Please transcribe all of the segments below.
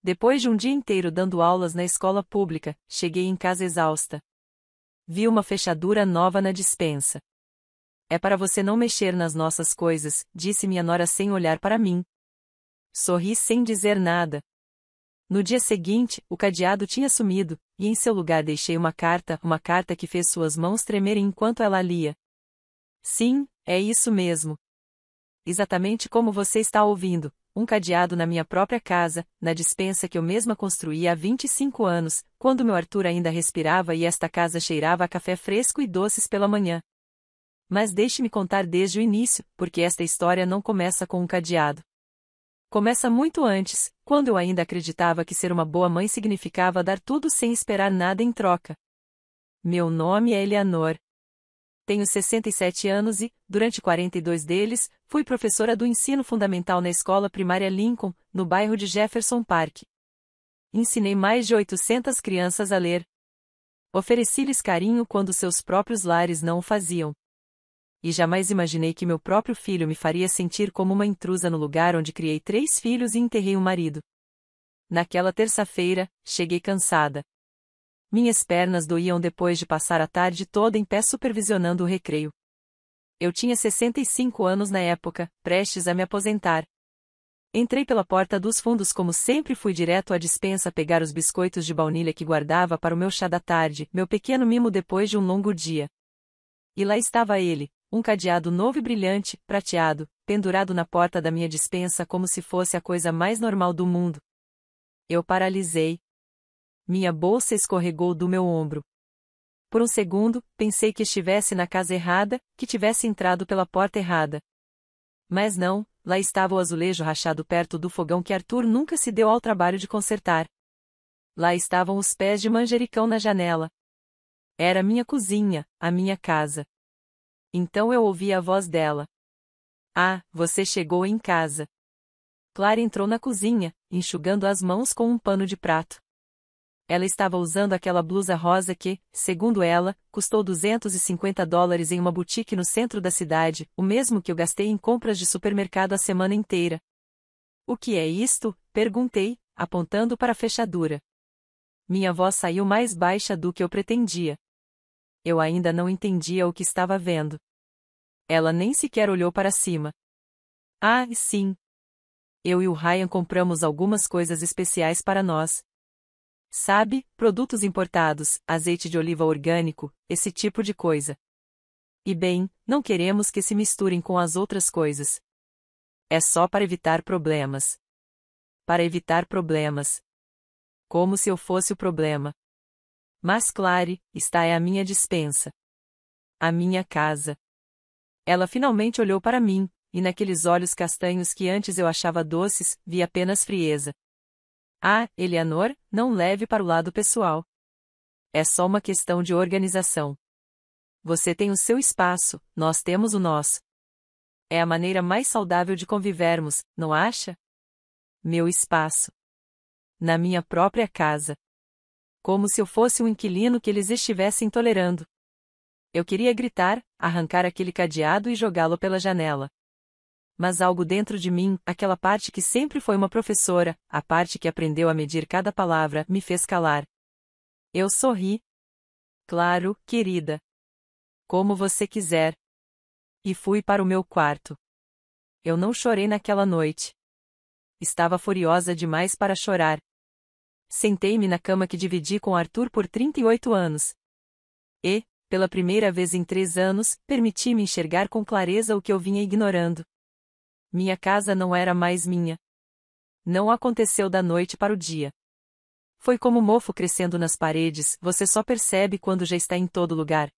Depois de um dia inteiro dando aulas na escola pública, cheguei em casa exausta. Vi uma fechadura nova na despensa. É para você não mexer nas nossas coisas, disse minha nora sem olhar para mim. Sorri sem dizer nada. No dia seguinte, o cadeado tinha sumido, e em seu lugar deixei uma carta que fez suas mãos tremerem enquanto ela lia. Sim, é isso mesmo. Exatamente como você está ouvindo, um cadeado na minha própria casa, na despensa que eu mesma construí há 25 anos, quando meu Arthur ainda respirava e esta casa cheirava a café fresco e doces pela manhã. Mas deixe-me contar desde o início, porque esta história não começa com um cadeado. Começa muito antes, quando eu ainda acreditava que ser uma boa mãe significava dar tudo sem esperar nada em troca. Meu nome é Eleanor. Tenho 67 anos e, durante 42 deles, fui professora do ensino fundamental na escola primária Lincoln, no bairro de Jefferson Park. Ensinei mais de 800 crianças a ler. Ofereci-lhes carinho quando seus próprios lares não o faziam. E jamais imaginei que meu próprio filho me faria sentir como uma intrusa no lugar onde criei 3 filhos e enterrei um marido. Naquela terça-feira, cheguei cansada. Minhas pernas doíam depois de passar a tarde toda em pé supervisionando o recreio. Eu tinha 65 anos na época, prestes a me aposentar. Entrei pela porta dos fundos como sempre fui direto à despensa pegar os biscoitos de baunilha que guardava para o meu chá da tarde, meu pequeno mimo depois de um longo dia. E lá estava ele, um cadeado novo e brilhante, prateado, pendurado na porta da minha despensa como se fosse a coisa mais normal do mundo. Eu paralisei. Minha bolsa escorregou do meu ombro. Por um segundo, pensei que estivesse na casa errada, que tivesse entrado pela porta errada. Mas não, lá estava o azulejo rachado perto do fogão que Arthur nunca se deu ao trabalho de consertar. Lá estavam os pés de manjericão na janela. Era minha cozinha, a minha casa. Então eu ouvi a voz dela. Ah, você chegou em casa. Clara entrou na cozinha, enxugando as mãos com um pano de prato. Ela estava usando aquela blusa rosa que, segundo ela, custou $250 em uma boutique no centro da cidade, o mesmo que eu gastei em compras de supermercado a semana inteira. O que é isto? Perguntei, apontando para a fechadura. Minha voz saiu mais baixa do que eu pretendia. Eu ainda não entendia o que estava vendo. Ela nem sequer olhou para cima. Ah, sim. Eu e o Ryan compramos algumas coisas especiais para nós. Sabe, produtos importados, azeite de oliva orgânico, esse tipo de coisa. E bem, não queremos que se misturem com as outras coisas. É só para evitar problemas. Para evitar problemas. Como se eu fosse o problema. Mas Clary, está é a minha despensa. A minha casa. Ela finalmente olhou para mim, e naqueles olhos castanhos que antes eu achava doces, vi apenas frieza. Ah, Eleanor, não leve para o lado pessoal. É só uma questão de organização. Você tem o seu espaço, nós temos o nosso. É a maneira mais saudável de convivermos, não acha? Meu espaço. Na minha própria casa. Como se eu fosse um inquilino que eles estivessem tolerando. Eu queria gritar, arrancar aquele cadeado e jogá-lo pela janela. Mas algo dentro de mim, aquela parte que sempre foi uma professora, a parte que aprendeu a medir cada palavra, me fez calar. Eu sorri. Claro, querida. Como você quiser. E fui para o meu quarto. Eu não chorei naquela noite. Estava furiosa demais para chorar. Sentei-me na cama que dividi com Arthur por 38 anos. E, pela primeira vez em 3 anos, permiti-me enxergar com clareza o que eu vinha ignorando. Minha casa não era mais minha. Não aconteceu da noite para o dia. Foi como mofo crescendo nas paredes, você só percebe quando já está em todo lugar.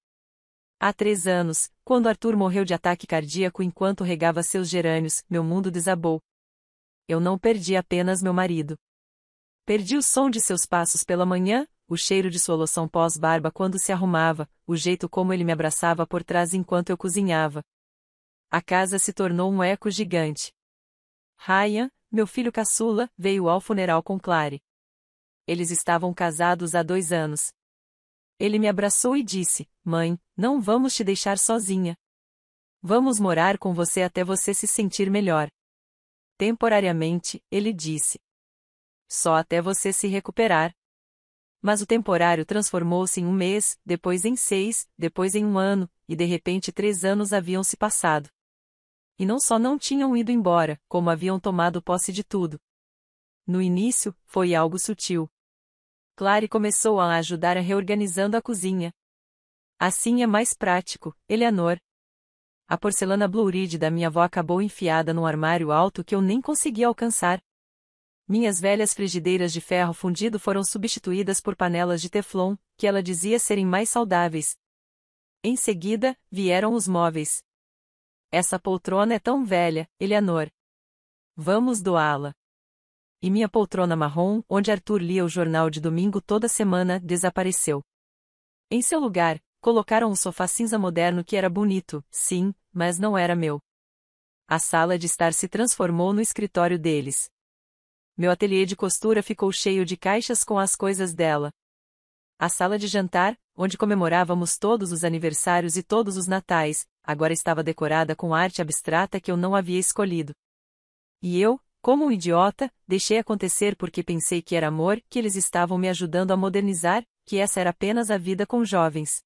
Há 3 anos, quando Arthur morreu de ataque cardíaco enquanto regava seus gerânios, meu mundo desabou. Eu não perdi apenas meu marido. Perdi o som de seus passos pela manhã, o cheiro de sua loção pós-barba quando se arrumava, o jeito como ele me abraçava por trás enquanto eu cozinhava. A casa se tornou um eco gigante. Ryan, meu filho caçula, veio ao funeral com Clary. Eles estavam casados há 2 anos. Ele me abraçou e disse, mãe, não vamos te deixar sozinha. Vamos morar com você até você se sentir melhor. Temporariamente, ele disse. Só até você se recuperar. Mas o temporário transformou-se em um mês, depois em 6, depois em um ano, e de repente 3 anos haviam se passado. E não só não tinham ido embora, como haviam tomado posse de tudo. No início, foi algo sutil. Clary começou a ajudar reorganizando a cozinha. Assim é mais prático, Eleanor. A porcelana Blue Ridge da minha avó acabou enfiada num armário alto que eu nem conseguia alcançar. Minhas velhas frigideiras de ferro fundido foram substituídas por panelas de teflon, que ela dizia serem mais saudáveis. Em seguida, vieram os móveis. Essa poltrona é tão velha, Eleanor. Vamos doá-la. E minha poltrona marrom, onde Arthur lia o jornal de domingo toda semana, desapareceu. Em seu lugar, colocaram um sofá cinza moderno que era bonito, sim, mas não era meu. A sala de estar se transformou no escritório deles. Meu ateliê de costura ficou cheio de caixas com as coisas dela. A sala de jantar, onde comemorávamos todos os aniversários e todos os natais, agora estava decorada com arte abstrata que eu não havia escolhido. E eu, como um idiota, deixei acontecer porque pensei que era amor, que eles estavam me ajudando a modernizar, que essa era apenas a vida com jovens.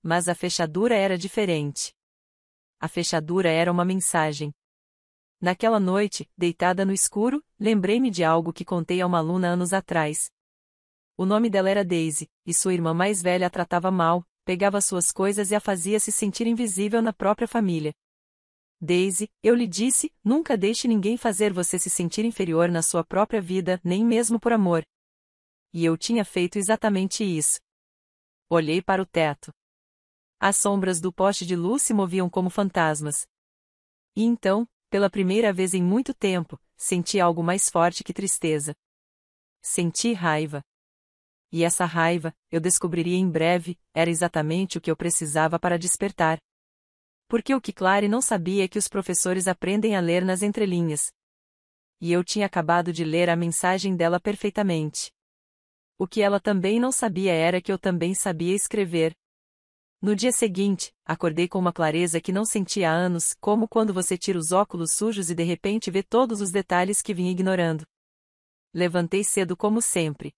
Mas a fechadura era diferente. A fechadura era uma mensagem. Naquela noite, deitada no escuro, lembrei-me de algo que contei a uma aluna anos atrás. O nome dela era Daisy, e sua irmã mais velha a tratava mal, pegava suas coisas e a fazia se sentir invisível na própria família. Daisy, eu lhe disse, nunca deixe ninguém fazer você se sentir inferior na sua própria vida, nem mesmo por amor. E eu tinha feito exatamente isso. Olhei para o teto. As sombras do poste de luz se moviam como fantasmas. E então, pela primeira vez em muito tempo, senti algo mais forte que tristeza. Senti raiva. E essa raiva, eu descobriria em breve, era exatamente o que eu precisava para despertar. Porque o que Clary não sabia é que os professores aprendem a ler nas entrelinhas. E eu tinha acabado de ler a mensagem dela perfeitamente. O que ela também não sabia era que eu também sabia escrever. No dia seguinte, acordei com uma clareza que não sentia há anos, como quando você tira os óculos sujos e de repente vê todos os detalhes que vinha ignorando. Levantei cedo como sempre.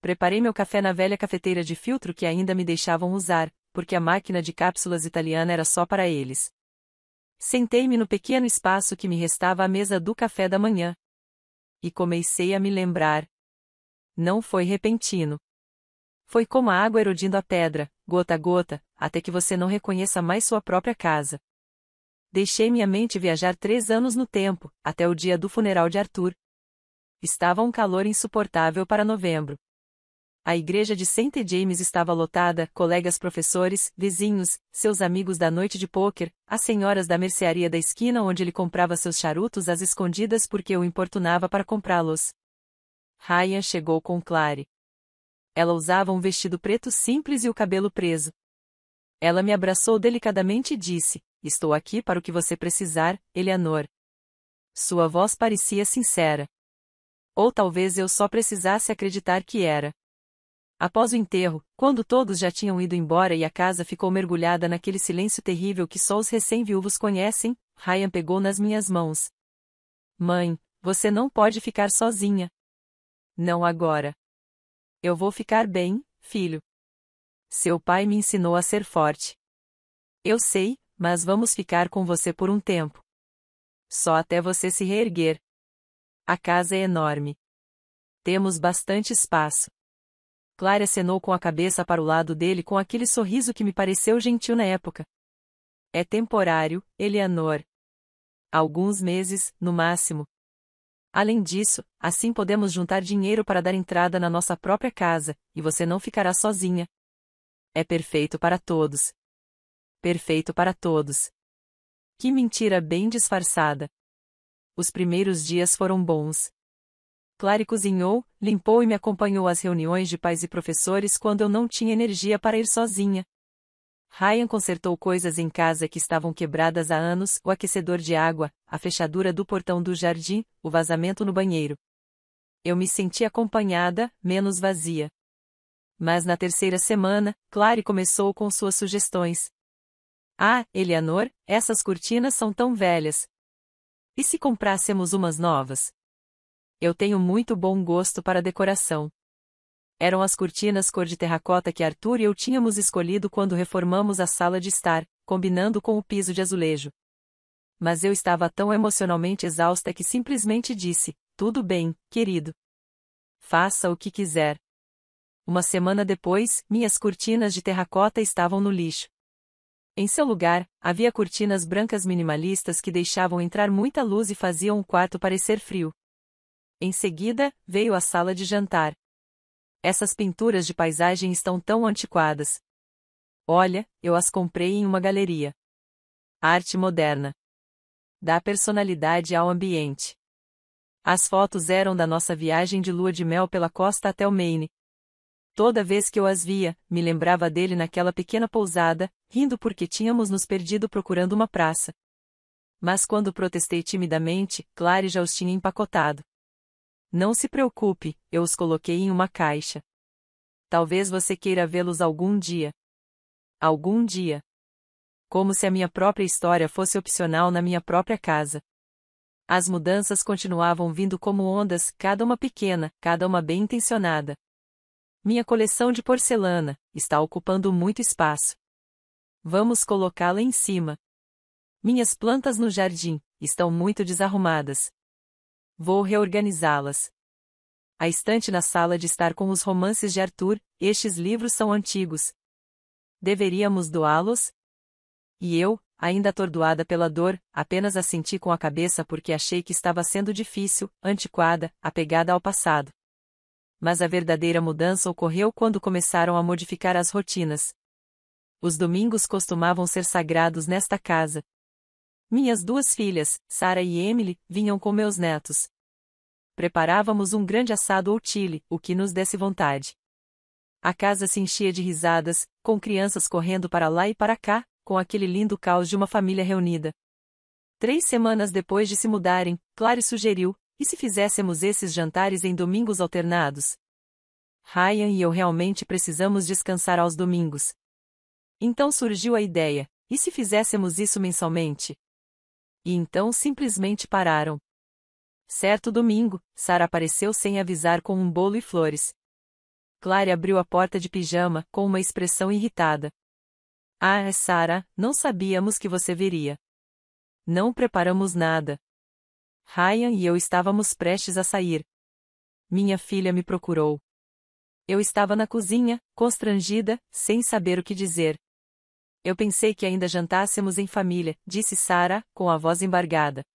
Preparei meu café na velha cafeteira de filtro que ainda me deixavam usar, porque a máquina de cápsulas italiana era só para eles. Sentei-me no pequeno espaço que me restava à mesa do café da manhã. E comecei a me lembrar. Não foi repentino. Foi como a água erodindo a pedra, gota a gota, até que você não reconheça mais sua própria casa. Deixei minha mente viajar 3 anos no tempo, até o dia do funeral de Arthur. Estava um calor insuportável para novembro. A igreja de St. James estava lotada, colegas professores, vizinhos, seus amigos da noite de pôquer, as senhoras da mercearia da esquina onde ele comprava seus charutos às escondidas porque eu importunava para comprá-los. Ryan chegou com Clary. Ela usava um vestido preto simples e o cabelo preso. Ela me abraçou delicadamente e disse, estou aqui para o que você precisar, Eleanor. Sua voz parecia sincera. Ou talvez eu só precisasse acreditar que era. Após o enterro, quando todos já tinham ido embora e a casa ficou mergulhada naquele silêncio terrível que só os recém-viúvos conhecem, Ryan pegou nas minhas mãos. Mãe, você não pode ficar sozinha. Não agora. Eu vou ficar bem, filho. Seu pai me ensinou a ser forte. Eu sei, mas vamos ficar com você por um tempo. Só até você se reerguer. A casa é enorme. Temos bastante espaço. Clary acenou com a cabeça para o lado dele com aquele sorriso que me pareceu gentil na época. É temporário, Eleanor. Alguns meses, no máximo. Além disso, assim podemos juntar dinheiro para dar entrada na nossa própria casa, e você não ficará sozinha. É perfeito para todos. Perfeito para todos. Que mentira bem disfarçada. Os primeiros dias foram bons. Clary cozinhou, limpou e me acompanhou às reuniões de pais e professores quando eu não tinha energia para ir sozinha. Ryan consertou coisas em casa que estavam quebradas há anos, o aquecedor de água, a fechadura do portão do jardim, o vazamento no banheiro. Eu me senti acompanhada, menos vazia. Mas na terceira semana, Clary começou com suas sugestões. Ah, Eleanor, essas cortinas são tão velhas. E se comprássemos umas novas? Eu tenho muito bom gosto para decoração. Eram as cortinas cor de terracota que Arthur e eu tínhamos escolhido quando reformamos a sala de estar, combinando com o piso de azulejo. Mas eu estava tão emocionalmente exausta que simplesmente disse: tudo bem, querido. Faça o que quiser. Uma semana depois, minhas cortinas de terracota estavam no lixo. Em seu lugar, havia cortinas brancas minimalistas que deixavam entrar muita luz e faziam o quarto parecer frio. Em seguida, veio a sala de jantar. Essas pinturas de paisagem estão tão antiquadas. Olha, eu as comprei em uma galeria. Arte moderna. Dá personalidade ao ambiente. As fotos eram da nossa viagem de lua de mel pela costa até o Maine. Toda vez que eu as via, me lembrava dele naquela pequena pousada, rindo porque tínhamos nos perdido procurando uma praça. Mas quando protestei timidamente, Clary já os tinha empacotado. Não se preocupe, eu os coloquei em uma caixa. Talvez você queira vê-los algum dia. Algum dia. Como se a minha própria história fosse opcional na minha própria casa. As mudanças continuavam vindo como ondas, cada uma pequena, cada uma bem intencionada. Minha coleção de porcelana está ocupando muito espaço. Vamos colocá-la em cima. Minhas plantas no jardim estão muito desarrumadas. Vou reorganizá-las. A estante na sala de estar com os romances de Arthur, estes livros são antigos. Deveríamos doá-los? E eu, ainda atordoada pela dor, apenas assenti com a cabeça porque achei que estava sendo difícil, antiquada, apegada ao passado. Mas a verdadeira mudança ocorreu quando começaram a modificar as rotinas. Os domingos costumavam ser sagrados nesta casa. Minhas duas filhas, Sarah e Emily, vinham com meus netos. Preparávamos um grande assado ou chili, o que nos desse vontade. A casa se enchia de risadas, com crianças correndo para lá e para cá, com aquele lindo caos de uma família reunida. 3 semanas depois de se mudarem, Clary sugeriu: e se fizéssemos esses jantares em domingos alternados? Ryan e eu realmente precisamos descansar aos domingos. Então surgiu a ideia: e se fizéssemos isso mensalmente? E então simplesmente pararam. Certo domingo, Sarah apareceu sem avisar com um bolo e flores. Clary abriu a porta de pijama, com uma expressão irritada. Ah, Sarah, não sabíamos que você viria. Não preparamos nada. Ryan e eu estávamos prestes a sair. Minha filha me procurou. Eu estava na cozinha, constrangida, sem saber o que dizer. Eu pensei que ainda jantássemos em família, disse Sarah, com a voz embargada.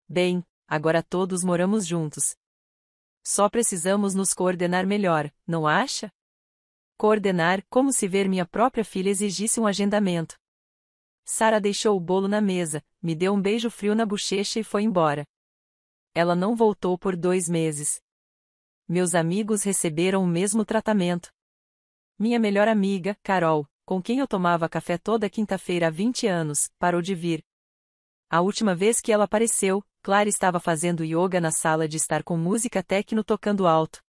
Bem, agora todos moramos juntos. Só precisamos nos coordenar melhor, não acha? Coordenar, como se ver minha própria filha exigisse um agendamento. Sarah deixou o bolo na mesa, me deu um beijo frio na bochecha e foi embora. Ela não voltou por 2 meses. Meus amigos receberam o mesmo tratamento. Minha melhor amiga, Carol, com quem eu tomava café toda quinta-feira há 20 anos, parou de vir. A última vez que ela apareceu, Clary estava fazendo yoga na sala de estar com música techno tocando alto.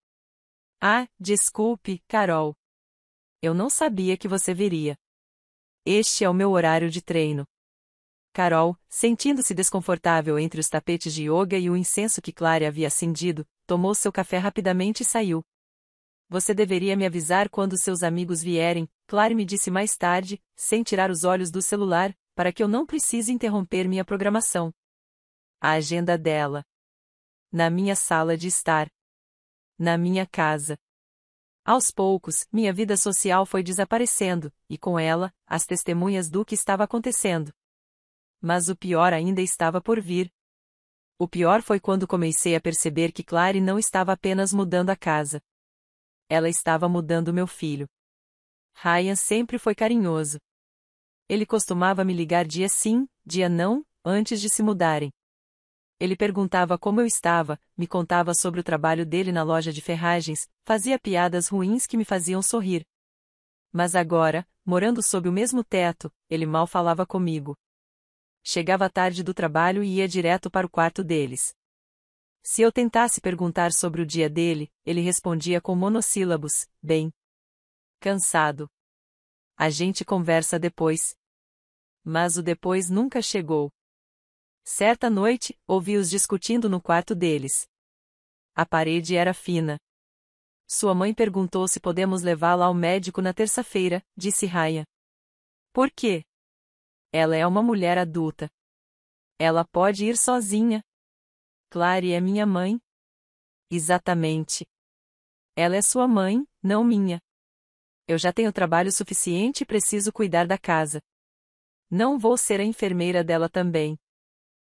Ah, desculpe, Carol. Eu não sabia que você viria. Este é o meu horário de treino. Carol, sentindo-se desconfortável entre os tapetes de yoga e o incenso que Clary havia acendido, tomou seu café rapidamente e saiu. Você deveria me avisar quando seus amigos vierem, Clary me disse mais tarde, sem tirar os olhos do celular, para que eu não precise interromper minha programação. A agenda dela. Na minha sala de estar. Na minha casa. Aos poucos, minha vida social foi desaparecendo, e com ela, as testemunhas do que estava acontecendo. Mas o pior ainda estava por vir. O pior foi quando comecei a perceber que Clary não estava apenas mudando a casa. Ela estava mudando meu filho. Ryan sempre foi carinhoso. Ele costumava me ligar dia sim, dia não, antes de se mudarem. Ele perguntava como eu estava, me contava sobre o trabalho dele na loja de ferragens, fazia piadas ruins que me faziam sorrir. Mas agora, morando sob o mesmo teto, ele mal falava comigo. Chegava tarde do trabalho e ia direto para o quarto deles. Se eu tentasse perguntar sobre o dia dele, ele respondia com monossílabos: bem. Cansado. A gente conversa depois. Mas o depois nunca chegou. Certa noite, ouvi-os discutindo no quarto deles. A parede era fina. Sua mãe perguntou se podemos levá-la ao médico na terça-feira, disse Ryan. Por quê? Ela é uma mulher adulta. Ela pode ir sozinha. Clary é minha mãe. Exatamente. Ela é sua mãe, não minha. Eu já tenho trabalho suficiente e preciso cuidar da casa. Não vou ser a enfermeira dela também.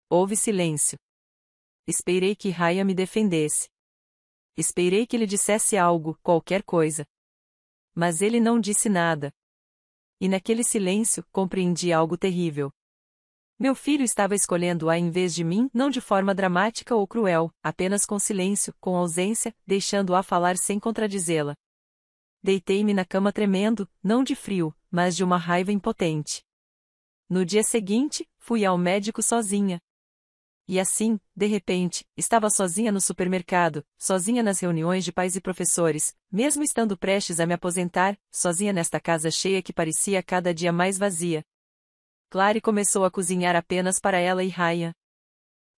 Houve silêncio. Esperei que Ryan me defendesse. Esperei que ele dissesse algo, qualquer coisa. Mas ele não disse nada. E naquele silêncio, compreendi algo terrível. Meu filho estava escolhendo-a em vez de mim, não de forma dramática ou cruel, apenas com silêncio, com ausência, deixando-a falar sem contradizê-la. Deitei-me na cama tremendo, não de frio, mas de uma raiva impotente. No dia seguinte, fui ao médico sozinha. E assim, de repente, estava sozinha no supermercado, sozinha nas reuniões de pais e professores, mesmo estando prestes a me aposentar, sozinha nesta casa cheia que parecia cada dia mais vazia. Clary começou a cozinhar apenas para ela e Ryan.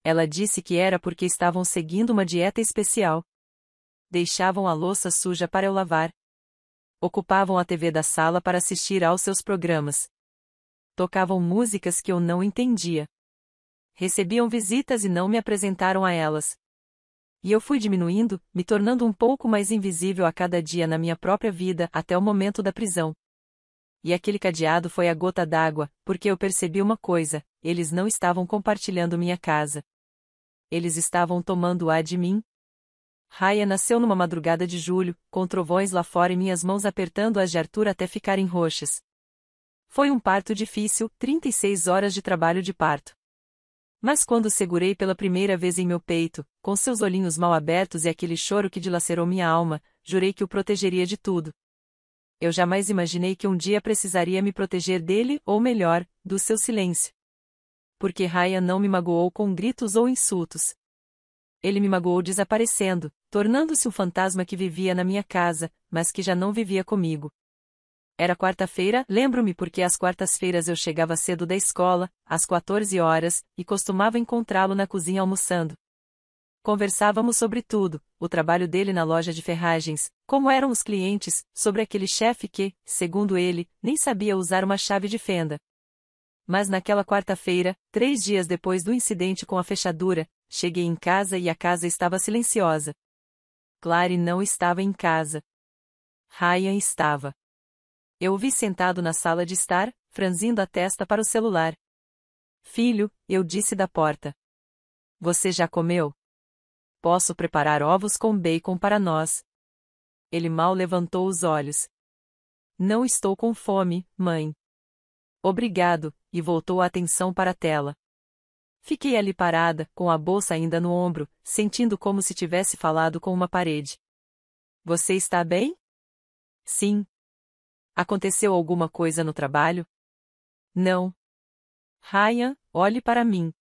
Ela disse que era porque estavam seguindo uma dieta especial. Deixavam a louça suja para eu lavar. Ocupavam a TV da sala para assistir aos seus programas. Tocavam músicas que eu não entendia. Recebiam visitas e não me apresentaram a elas. E eu fui diminuindo, me tornando um pouco mais invisível a cada dia na minha própria vida até o momento da prisão. E aquele cadeado foi a gota d'água, porque eu percebi uma coisa: eles não estavam compartilhando minha casa. Eles estavam tomando-a de mim. Ryan nasceu numa madrugada de julho, com trovões lá fora e minhas mãos apertando-as de Arthur até ficarem roxas. Foi um parto difícil, 36 horas de trabalho de parto. Mas quando segurei pela primeira vez em meu peito, com seus olhinhos mal abertos e aquele choro que dilacerou minha alma, jurei que o protegeria de tudo. Eu jamais imaginei que um dia precisaria me proteger dele, ou melhor, do seu silêncio. Porque Ryan não me magoou com gritos ou insultos. Ele me magoou desaparecendo, tornando-se um fantasma que vivia na minha casa, mas que já não vivia comigo. Era quarta-feira, lembro-me porque às quartas-feiras eu chegava cedo da escola, às 14 horas, e costumava encontrá-lo na cozinha almoçando. Conversávamos sobre tudo, o trabalho dele na loja de ferragens, como eram os clientes, sobre aquele chefe que, segundo ele, nem sabia usar uma chave de fenda. Mas naquela quarta-feira, 3 dias depois do incidente com a fechadura, cheguei em casa e a casa estava silenciosa. Clary não estava em casa. Ryan estava. Eu o vi sentado na sala de estar, franzindo a testa para o celular. Filho, eu disse da porta. Você já comeu? Posso preparar ovos com bacon para nós. Ele mal levantou os olhos. Não estou com fome, mãe. Obrigado, e voltou a atenção para a tela. Fiquei ali parada, com a bolsa ainda no ombro, sentindo como se tivesse falado com uma parede. Você está bem? Sim. Aconteceu alguma coisa no trabalho? Não. Ryan, olhe para mim.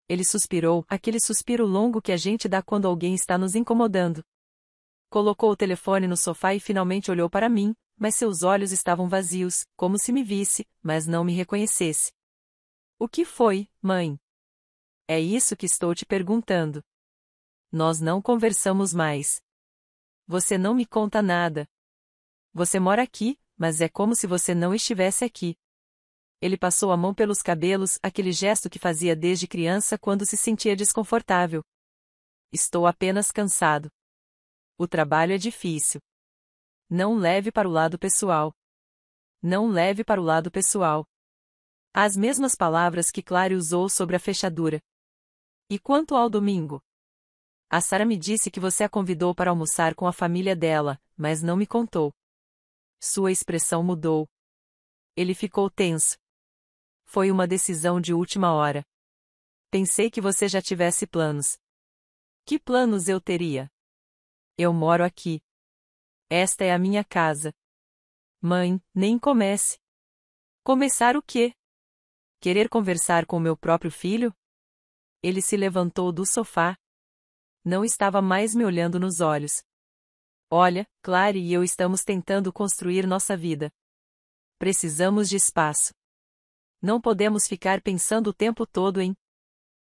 Ele suspirou, aquele suspiro longo que a gente dá quando alguém está nos incomodando. Colocou o telefone no sofá e finalmente olhou para mim, mas seus olhos estavam vazios, como se me visse, mas não me reconhecesse. O que foi, mãe? É isso que estou te perguntando. Nós não conversamos mais. Você não me conta nada. Você mora aqui, mas é como se você não estivesse aqui. Ele passou a mão pelos cabelos, aquele gesto que fazia desde criança quando se sentia desconfortável. Estou apenas cansado. O trabalho é difícil. Não leve para o lado pessoal. Não leve para o lado pessoal. As mesmas palavras que Clary usou sobre a fechadura. E quanto ao domingo? A Sarah me disse que você a convidou para almoçar com a família dela, mas não me contou. Sua expressão mudou. Ele ficou tenso. Foi uma decisão de última hora. Pensei que você já tivesse planos. Que planos eu teria? Eu moro aqui. Esta é a minha casa. Mãe, nem comece. Começar o quê? Querer conversar com meu próprio filho? Ele se levantou do sofá. Não estava mais me olhando nos olhos. Olha, Clary e eu estamos tentando construir nossa vida. Precisamos de espaço. Não podemos ficar pensando o tempo todo em...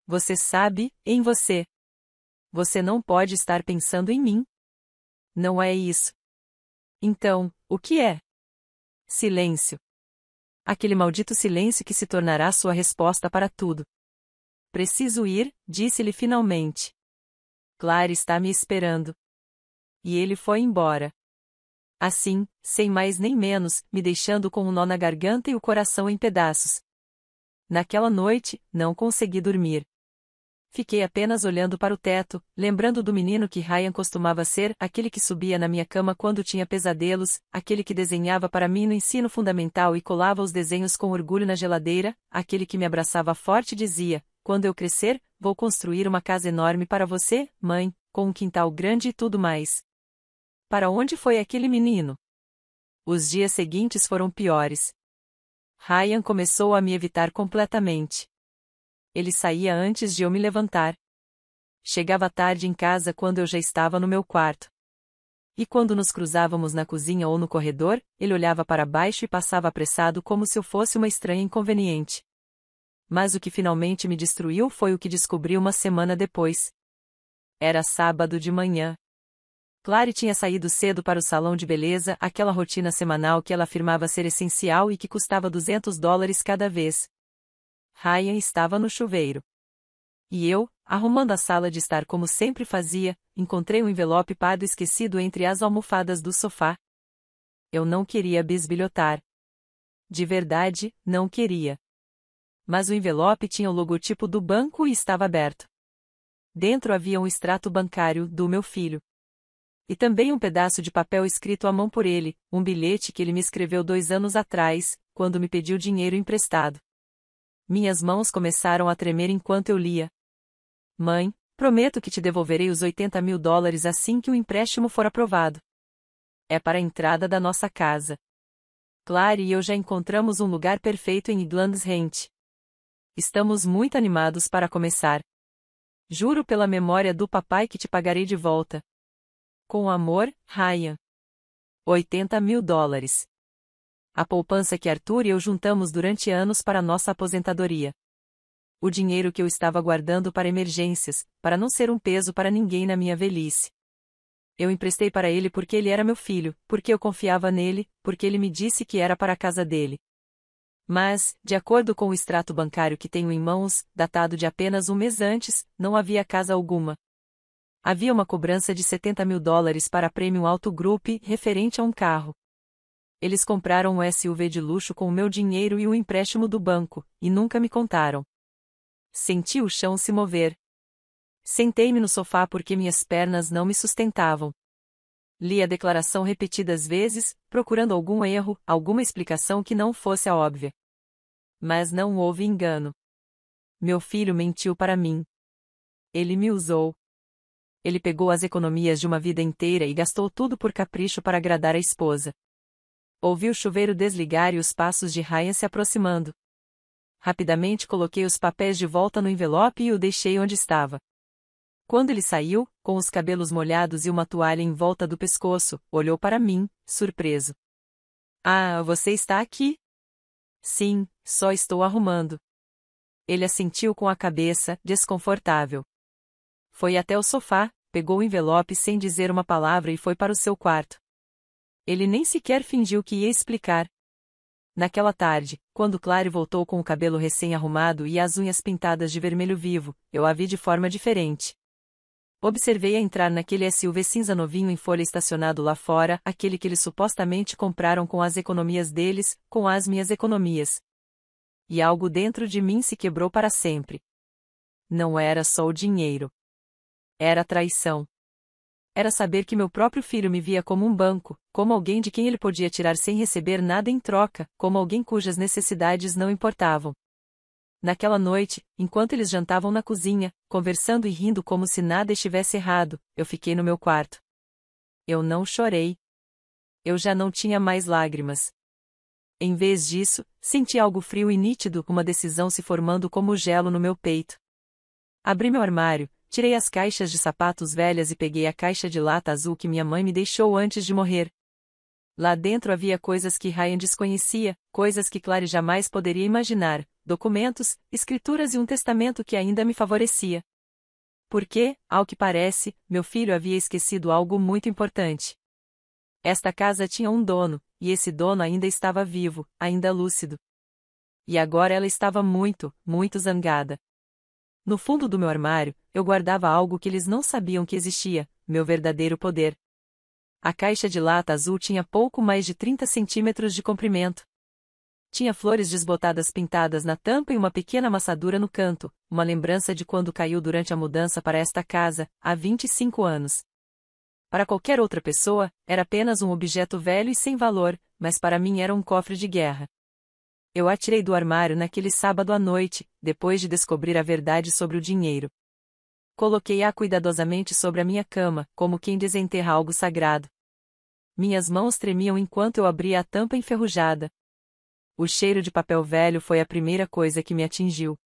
Você sabe, em você. Você não pode estar pensando em mim. Não é isso. Então, o que é? Silêncio. Aquele maldito silêncio que se tornará sua resposta para tudo. Preciso ir, disse-lhe finalmente. Clary está me esperando. E ele foi embora. Assim, sem mais nem menos, me deixando com um nó na garganta e o coração em pedaços. Naquela noite, não consegui dormir. Fiquei apenas olhando para o teto, lembrando do menino que Ryan costumava ser, aquele que subia na minha cama quando tinha pesadelos, aquele que desenhava para mim no ensino fundamental e colava os desenhos com orgulho na geladeira, aquele que me abraçava forte e dizia: quando eu crescer, vou construir uma casa enorme para você, mãe, com um quintal grande e tudo mais. Para onde foi aquele menino? Os dias seguintes foram piores. Ryan começou a me evitar completamente. Ele saía antes de eu me levantar. Chegava tarde em casa quando eu já estava no meu quarto. E quando nos cruzávamos na cozinha ou no corredor, ele olhava para baixo e passava apressado como se eu fosse uma estranha inconveniente. Mas o que finalmente me destruiu foi o que descobri uma semana depois. Era sábado de manhã. Clary tinha saído cedo para o salão de beleza, aquela rotina semanal que ela afirmava ser essencial e que custava $200 cada vez. Ryan estava no chuveiro. E eu, arrumando a sala de estar como sempre fazia, encontrei um envelope pardo esquecido entre as almofadas do sofá. Eu não queria bisbilhotar. De verdade, não queria. Mas o envelope tinha o logotipo do banco e estava aberto. Dentro havia um extrato bancário do meu filho. E também um pedaço de papel escrito à mão por ele, um bilhete que ele me escreveu 2 anos atrás, quando me pediu dinheiro emprestado. Minhas mãos começaram a tremer enquanto eu lia. Mãe, prometo que te devolverei os $80.000 assim que o empréstimo for aprovado. É para a entrada da nossa casa. Clary e eu já encontramos um lugar perfeito em Iglands Rent. Estamos muito animados para começar. Juro pela memória do papai que te pagarei de volta. Com amor, Ryan. $80.000. A poupança que Arthur e eu juntamos durante anos para nossa aposentadoria. O dinheiro que eu estava guardando para emergências, para não ser um peso para ninguém na minha velhice. Eu emprestei para ele porque ele era meu filho, porque eu confiava nele, porque ele me disse que era para a casa dele. Mas, de acordo com o extrato bancário que tenho em mãos, datado de apenas um mês antes, não havia casa alguma. Havia uma cobrança de $70.000 para a Premium Auto Group, referente a um carro. Eles compraram um SUV de luxo com o meu dinheiro e o empréstimo do banco, e nunca me contaram. Senti o chão se mover. Sentei-me no sofá porque minhas pernas não me sustentavam. Li a declaração repetidas vezes, procurando algum erro, alguma explicação que não fosse a óbvia. Mas não houve engano. Meu filho mentiu para mim. Ele me usou. Ele pegou as economias de uma vida inteira e gastou tudo por capricho para agradar a esposa. Ouvi o chuveiro desligar e os passos de Ryan se aproximando. Rapidamente coloquei os papéis de volta no envelope e o deixei onde estava. Quando ele saiu, com os cabelos molhados e uma toalha em volta do pescoço, olhou para mim, surpreso. Ah, você está aqui? Sim, só estou arrumando. Ele assentiu com a cabeça, desconfortável. Foi até o sofá, pegou o envelope sem dizer uma palavra e foi para o seu quarto. Ele nem sequer fingiu que ia explicar. Naquela tarde, quando Clary voltou com o cabelo recém-arrumado e as unhas pintadas de vermelho vivo, eu a vi de forma diferente. Observei-a entrar naquele SUV cinza novinho em folha estacionado lá fora, aquele que eles supostamente compraram com as economias deles, com as minhas economias. E algo dentro de mim se quebrou para sempre. Não era só o dinheiro. Era a traição. Era saber que meu próprio filho me via como um banco, como alguém de quem ele podia tirar sem receber nada em troca, como alguém cujas necessidades não importavam. Naquela noite, enquanto eles jantavam na cozinha, conversando e rindo como se nada estivesse errado, eu fiquei no meu quarto. Eu não chorei. Eu já não tinha mais lágrimas. Em vez disso, senti algo frio e nítido, uma decisão se formando como gelo no meu peito. Abri meu armário, tirei as caixas de sapatos velhas e peguei a caixa de lata azul que minha mãe me deixou antes de morrer. Lá dentro havia coisas que Ryan desconhecia, coisas que Clary jamais poderia imaginar, documentos, escrituras e um testamento que ainda me favorecia. Porque, ao que parece, meu filho havia esquecido algo muito importante. Esta casa tinha um dono, e esse dono ainda estava vivo, ainda lúcido. E agora ela estava muito, muito zangada. No fundo do meu armário, eu guardava algo que eles não sabiam que existia, meu verdadeiro poder. A caixa de lata azul tinha pouco mais de 30 centímetros de comprimento. Tinha flores desbotadas pintadas na tampa e uma pequena amassadura no canto, uma lembrança de quando caiu durante a mudança para esta casa, há 25 anos. Para qualquer outra pessoa, era apenas um objeto velho e sem valor, mas para mim era um cofre de guerra. Eu a tirei do armário naquele sábado à noite, depois de descobrir a verdade sobre o dinheiro. Coloquei-a cuidadosamente sobre a minha cama, como quem desenterra algo sagrado. Minhas mãos tremiam enquanto eu abria a tampa enferrujada. O cheiro de papel velho foi a primeira coisa que me atingiu.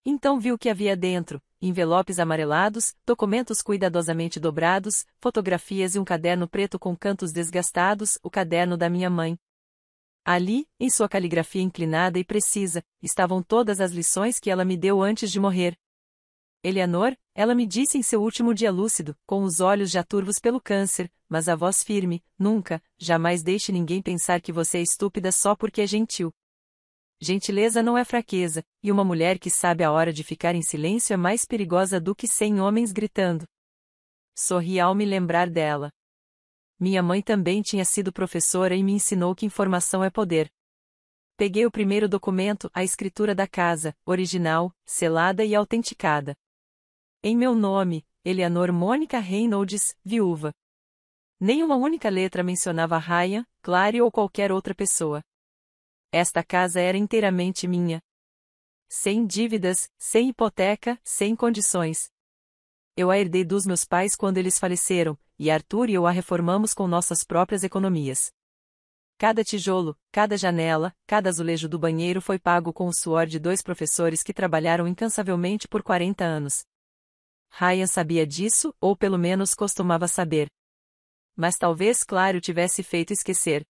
Então vi o que havia dentro: envelopes amarelados, documentos cuidadosamente dobrados, fotografias e um caderno preto com cantos desgastados, o caderno da minha mãe. Ali, em sua caligrafia inclinada e precisa, estavam todas as lições que ela me deu antes de morrer. Eleanor, ela me disse em seu último dia lúcido, com os olhos já turvos pelo câncer, mas a voz firme: nunca, jamais deixe ninguém pensar que você é estúpida só porque é gentil. Gentileza não é fraqueza, e uma mulher que sabe a hora de ficar em silêncio é mais perigosa do que 100 homens gritando. Sorri ao me lembrar dela. Minha mãe também tinha sido professora e me ensinou que informação é poder. Peguei o primeiro documento, a escritura da casa, original, selada e autenticada. Em meu nome, Eleanor Mônica Reynolds, viúva. Nenhuma única letra mencionava Ryan, Clary ou qualquer outra pessoa. Esta casa era inteiramente minha. Sem dívidas, sem hipoteca, sem condições. Eu a herdei dos meus pais quando eles faleceram, e Arthur e eu a reformamos com nossas próprias economias. Cada tijolo, cada janela, cada azulejo do banheiro foi pago com o suor de 2 professores que trabalharam incansavelmente por 40 anos. Ryan sabia disso, ou pelo menos costumava saber. Mas talvez Clary o tivesse feito esquecer.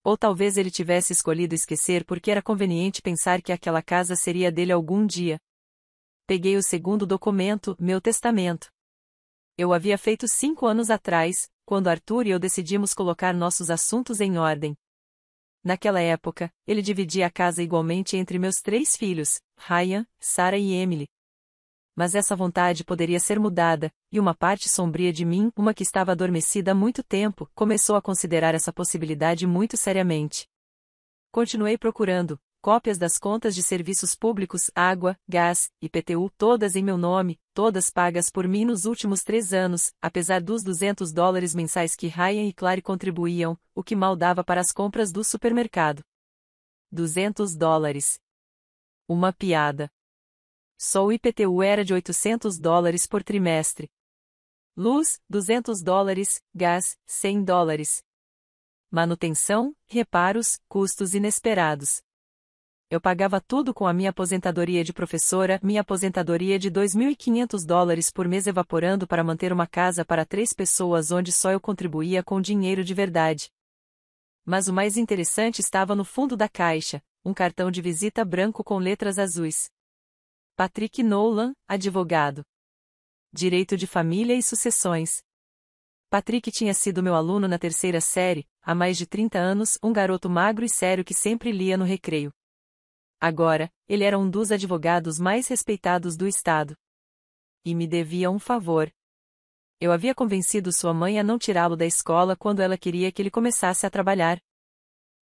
Ou talvez ele tivesse escolhido esquecer porque era conveniente pensar que aquela casa seria dele algum dia. Peguei o segundo documento, meu testamento. Eu havia feito 5 anos atrás, quando Arthur e eu decidimos colocar nossos assuntos em ordem. Naquela época, ele dividia a casa igualmente entre meus 3 filhos, Ryan, Sarah e Emily. Mas essa vontade poderia ser mudada, e uma parte sombria de mim, uma que estava adormecida há muito tempo, começou a considerar essa possibilidade muito seriamente. Continuei procurando cópias das contas de serviços públicos, água, gás, IPTU, todas em meu nome, todas pagas por mim nos últimos 3 anos, apesar dos $200 mensais que Ryan e Clary contribuíam, o que mal dava para as compras do supermercado. $200. Uma piada. Só o IPTU era de $800 por trimestre. Luz, $200, gás, $100. Manutenção, reparos, custos inesperados. Eu pagava tudo com a minha aposentadoria de professora, minha aposentadoria de $2.500 por mês evaporando para manter uma casa para 3 pessoas onde só eu contribuía com dinheiro de verdade. Mas o mais interessante estava no fundo da caixa, um cartão de visita branco com letras azuis. Patrick Nolan, advogado. Direito de família e sucessões. Patrick tinha sido meu aluno na 3ª série, há mais de 30 anos, um garoto magro e sério que sempre lia no recreio. Agora, ele era um dos advogados mais respeitados do estado. E me devia um favor. Eu havia convencido sua mãe a não tirá-lo da escola quando ela queria que ele começasse a trabalhar.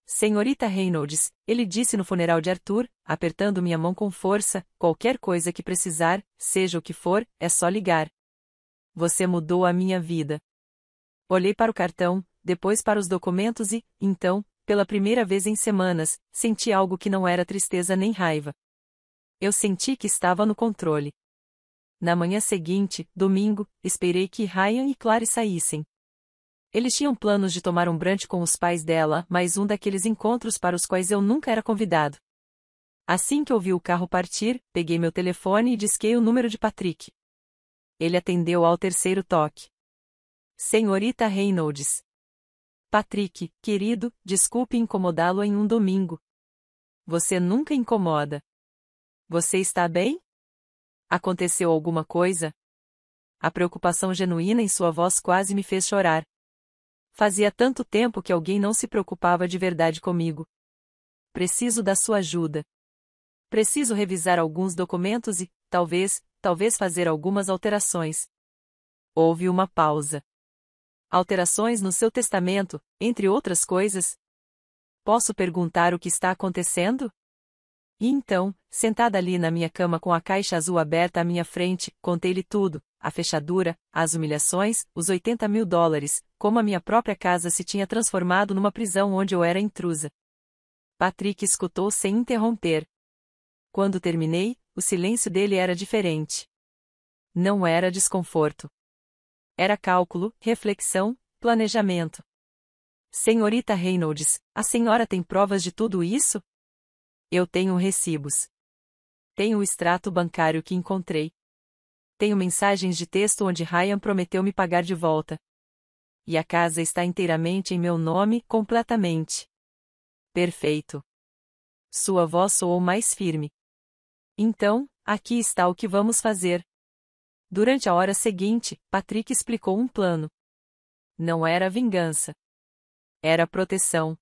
Senhorita Reynolds, ele disse no funeral de Arthur, apertando minha mão com força, qualquer coisa que precisar, seja o que for, é só ligar. Você mudou a minha vida. Olhei para o cartão, depois para os documentos e, então, pela primeira vez em semanas, senti algo que não era tristeza nem raiva. Eu senti que estava no controle. Na manhã seguinte, domingo, esperei que Ryan e Clary saíssem. Eles tinham planos de tomar um brunch com os pais dela, mais um daqueles encontros para os quais eu nunca era convidado. Assim que ouvi o carro partir, peguei meu telefone e disquei o número de Patrick. Ele atendeu ao 3º toque. Senhorita Reynolds. Patrick, querido, desculpe incomodá-lo em um domingo. Você nunca incomoda. Você está bem? Aconteceu alguma coisa? A preocupação genuína em sua voz quase me fez chorar. Fazia tanto tempo que alguém não se preocupava de verdade comigo. Preciso da sua ajuda. Preciso revisar alguns documentos e, talvez fazer algumas alterações. Houve uma pausa. Alterações no seu testamento, entre outras coisas? Posso perguntar o que está acontecendo? E então, sentada ali na minha cama com a caixa azul aberta à minha frente, contei-lhe tudo, a fechadura, as humilhações, os $80.000, como a minha própria casa se tinha transformado numa prisão onde eu era intrusa. Patrick escutou sem interromper. Quando terminei, o silêncio dele era diferente. Não era desconforto. Era cálculo, reflexão, planejamento. Senhorita Reynolds, a senhora tem provas de tudo isso? Eu tenho recibos. Tenho o extrato bancário que encontrei. Tenho mensagens de texto onde Ryan prometeu me pagar de volta. E a casa está inteiramente em meu nome, completamente. Perfeito. Sua voz soou mais firme. Então, aqui está o que vamos fazer. Durante a hora seguinte, Patrick explicou um plano. Não era vingança. Era proteção.